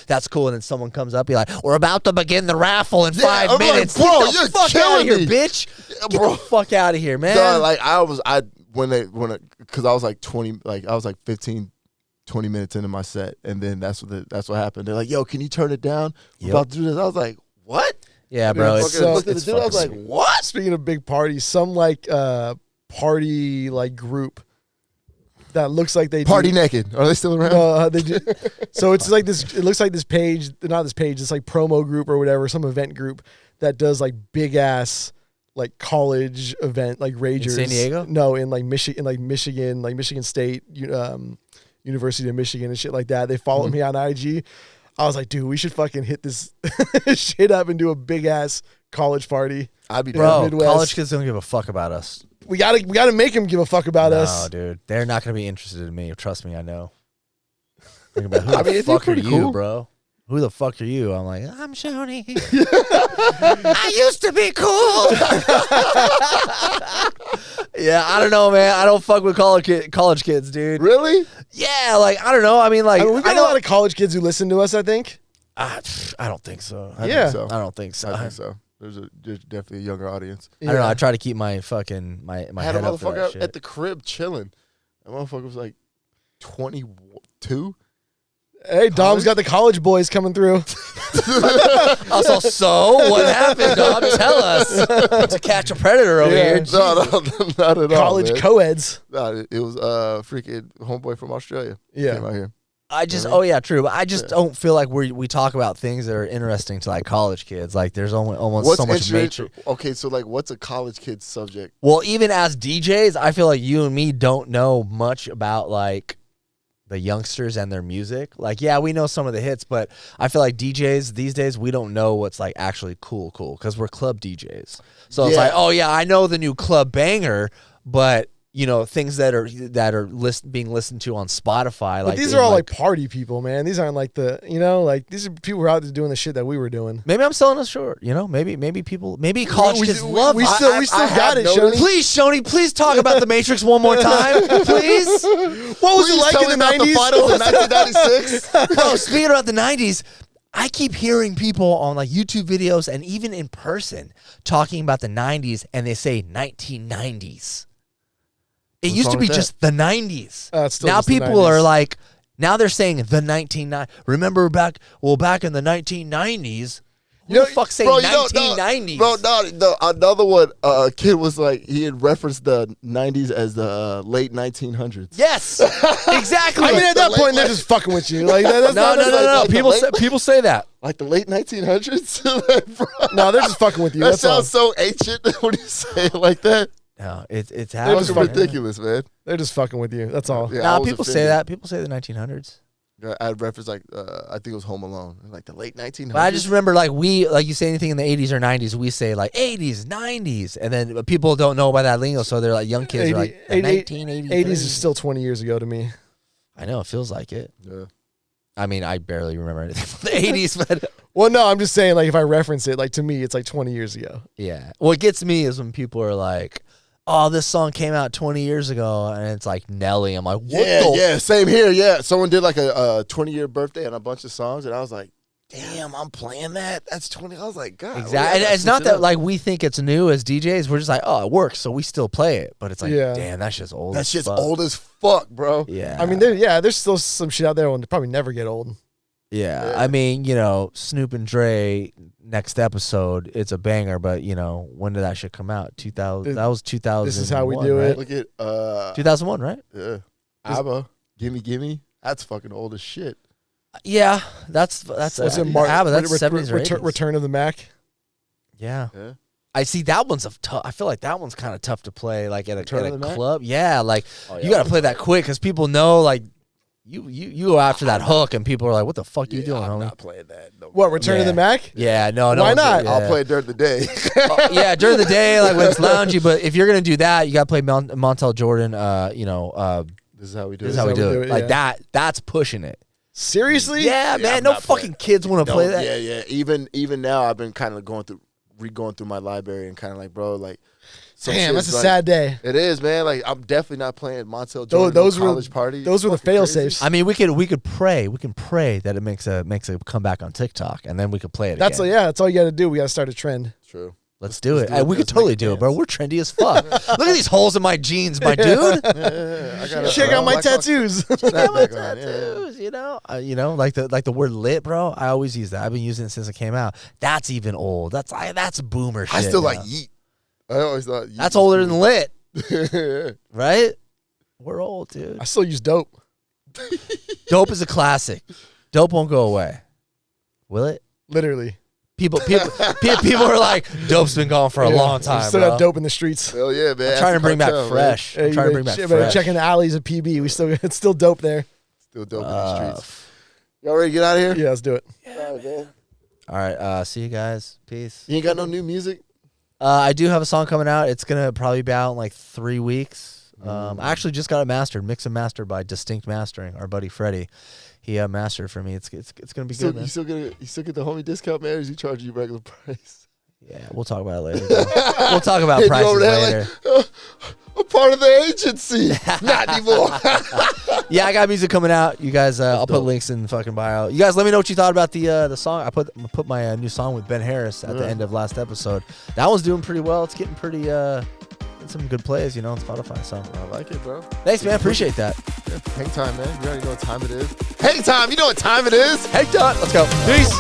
That's cool. And then someone comes up, be like, we're about to begin the raffle in 5 I'm minutes. like, bro, Get the you're fuck out of killing here, me. bitch. Get bro. the fuck out of here, man. Dog, like because I was like 20, like I was like 15, 20 minutes into my set, and then that's what happened. They're like, "Yo, can you turn it down? We're about to do this." I was like, "What?" Yeah, bro. And I It's, fucking looked at it's the dude, I was like, fucking- "What?" Speaking of big parties, some like party like group that looks like they Party do, naked. Are they still around? they do. So it's like this. It looks like this page, not this page. It's like promo group or whatever, some event group that does like big ass like college event like ragers. San Diego? No, in like Michigan, like Michigan State, University of Michigan and shit like that. They followed me on IG. I was like, dude, we should fucking hit this shit up and do a big ass college party. I'd be Bro, Midwest. college kids don't give a fuck about us. We gotta make them give a fuck about us. No, dude. They're not going to be interested in me. Trust me, I know. Think about who I mean, the it'd be fuck are pretty you, cool. bro? Who the fuck are you? I'm like, I'm Schoeny. I used to be cool. Yeah, I don't know, man. I don't fuck with college kids, dude. Really? Yeah, like, I don't know. I mean, like, We've got a lot of college kids who listen to us, I think. I don't think so. I Yeah. think so. I don't think so. I think so. There's definitely a younger audience. I don't know. I try to keep my fucking my I had a head up for that motherfucker shit. at the crib chilling. That motherfucker was like 22. Hey, Dom's got the college boys coming through. Also, so what happened, Dom? Tell us. To catch a predator over Yeah. here. No, not at all. College man. co-eds. No, it was freaking homeboy from Australia. Yeah. Came out here. I just, Really? oh yeah, true. But I just don't feel like we talk about things that are interesting to like college kids. Like there's almost so much nature. Okay, so like, what's a college kid's subject? Well, even as DJs, I feel like you and me don't know much about like the youngsters and their music. Like, yeah, we know some of the hits, but I feel like DJs these days, we don't know what's like actually cool because we're club DJs. So it's like, oh yeah, I know the new club banger, but you know, things that are being listened to on Spotify. But like these are all like party people, man. These aren't like these are people who are out there doing the shit that we were doing. Maybe I'm selling us short. You know, maybe college kids love. We still got it, Schoeny. Please, Schoeny, please talk about the Matrix one more time, please. What was it like in the 90s? The finals in 1996. Bro, speaking about the 90s, I keep hearing people on like YouTube videos and even in person talking about the 90s, and they say 1990s. It used to be just the 90s. Now people are like, now they're saying the 1990s. Remember back in the 1990s? Who the fuck say 1990s? Another one, kid was like, he had referenced the 90s as the late 1900s. Yes, exactly. I mean, at that point, they're just fucking with you. Like, that's no. People say that. Like the late 1900s? No, they're just fucking with you. That sounds so ancient when you say it like that. No, it's just ridiculous, man. They're just fucking with you. That's all. Yeah, nah, people say that. People say the 1900s. I'd reference like I think it was Home Alone, like the late 1900s. But I just remember like you say anything in the 80s or 90s, we say like 80s, 90s, and then people don't know about that lingo, so they're like young kids are like 1980s. 80s is still 20 years ago to me. I know, it feels like it. Yeah. I mean, I barely remember anything from the 80s, but well, no, I'm just saying like if I reference it, like to me, it's like 20 years ago. yeah. What gets me is when people are like, oh, this song came out 20 years ago, and it's like Nelly. I'm like, what Yeah, same here. Yeah, someone did like a 20-year birthday and a bunch of songs, and I was like, damn, I'm playing that. That's 20. I was like, God. Exactly. And it's not that like we think it's new as DJs. We're just like, oh, it works, so we still play it. But it's like, damn, that shit's old. That shit's old as fuck, bro. Yeah. I mean, there's still some shit out there that will probably never get old. Yeah. I mean, you know, Snoop and Dre, next episode, it's a banger, but, you know, when did that shit come out? 2000. That was 2000. This is how we do it. Look at 2001, right? Yeah. ABBA, Gimme. That's fucking old as shit. Yeah, that's What's ABBA. That's 70s or 80s. Return of the Mac. Yeah. Yeah. I see that one's tough. I feel like that one's kind of tough to play like at a Mac? club. Yeah, like you got to play that quick because people know like you go after that hook and people are like, what the fuck you doing, I'm homie? not playing that. No. What, Return of the Mac? Yeah, no. Why not? Yeah. I'll play it during the day. Yeah, during the day, like when it's loungy. But if you're gonna do that, you gotta play Montel Jordan. This is how we do this it. is how we do it. Like yeah. that's pushing it. Seriously? Yeah, man. I'm No not fucking kids want to play that. Yeah. Even now, I've been kind of going through my library and kind of like, bro, like. Damn, that's a sad day. It is, man. Like I'm definitely not playing Montel Jordan college party. Those were the fail safes. I mean, we could pray. We can pray that it makes a comeback on TikTok, and then we could play it. That's again. that's all you got to do. We got to start a trend. True. Let's do it. do it. We could Let's totally make it do it, bro. dance. We're trendy as fuck. Look at these holes in my jeans, my dude. I gotta, Check out my tattoos. Check out my back on, tattoos. You know, like the word lit, bro. I always use that. I've been using it since it came out. That's even old. That's boomer shit. I still now. like yeet. I always thought yeet That's was older cool. than lit, Yeah. right? We're old, dude. I still use dope. Dope is a classic. Dope won't go away. Will it? Literally. People are like, dope's been gone for a long time, We still bro. got dope in the streets. Hell yeah, man. I'm trying to bring back fresh. Hey, I'm trying to bring back fresh. Checking the alleys of PB. It's still dope there. Still dope in the streets. Y'all ready to get out of here? Yeah, let's do it. All right, man. All right, see you guys. Peace. You ain't got no new music? I do have a song coming out. It's gonna probably be out in like 3 weeks. I actually just got it mastered, mix and mastered by Distinct Mastering. Our buddy Freddie, he mastered for me. It's gonna be good, man. You still get the homie discount, man? Or is he charging you regular price? Yeah, we'll talk about it later. We'll talk about You prices over there later. like, I'm part of the agency. Not anymore. Yeah, I got music coming out. You guys, I'll put links in the fucking bio. You guys, let me know what you thought about the song. I put my new song with Ben Harris at the end of last episode. That one's doing pretty well. It's getting pretty some good plays, on Spotify. So I like it, bro. thanks, man. Appreciate that. Yeah, hang time, man. You already know what time it is. Hang time. You know what time it is. Hey, Dot. Let's go. Peace.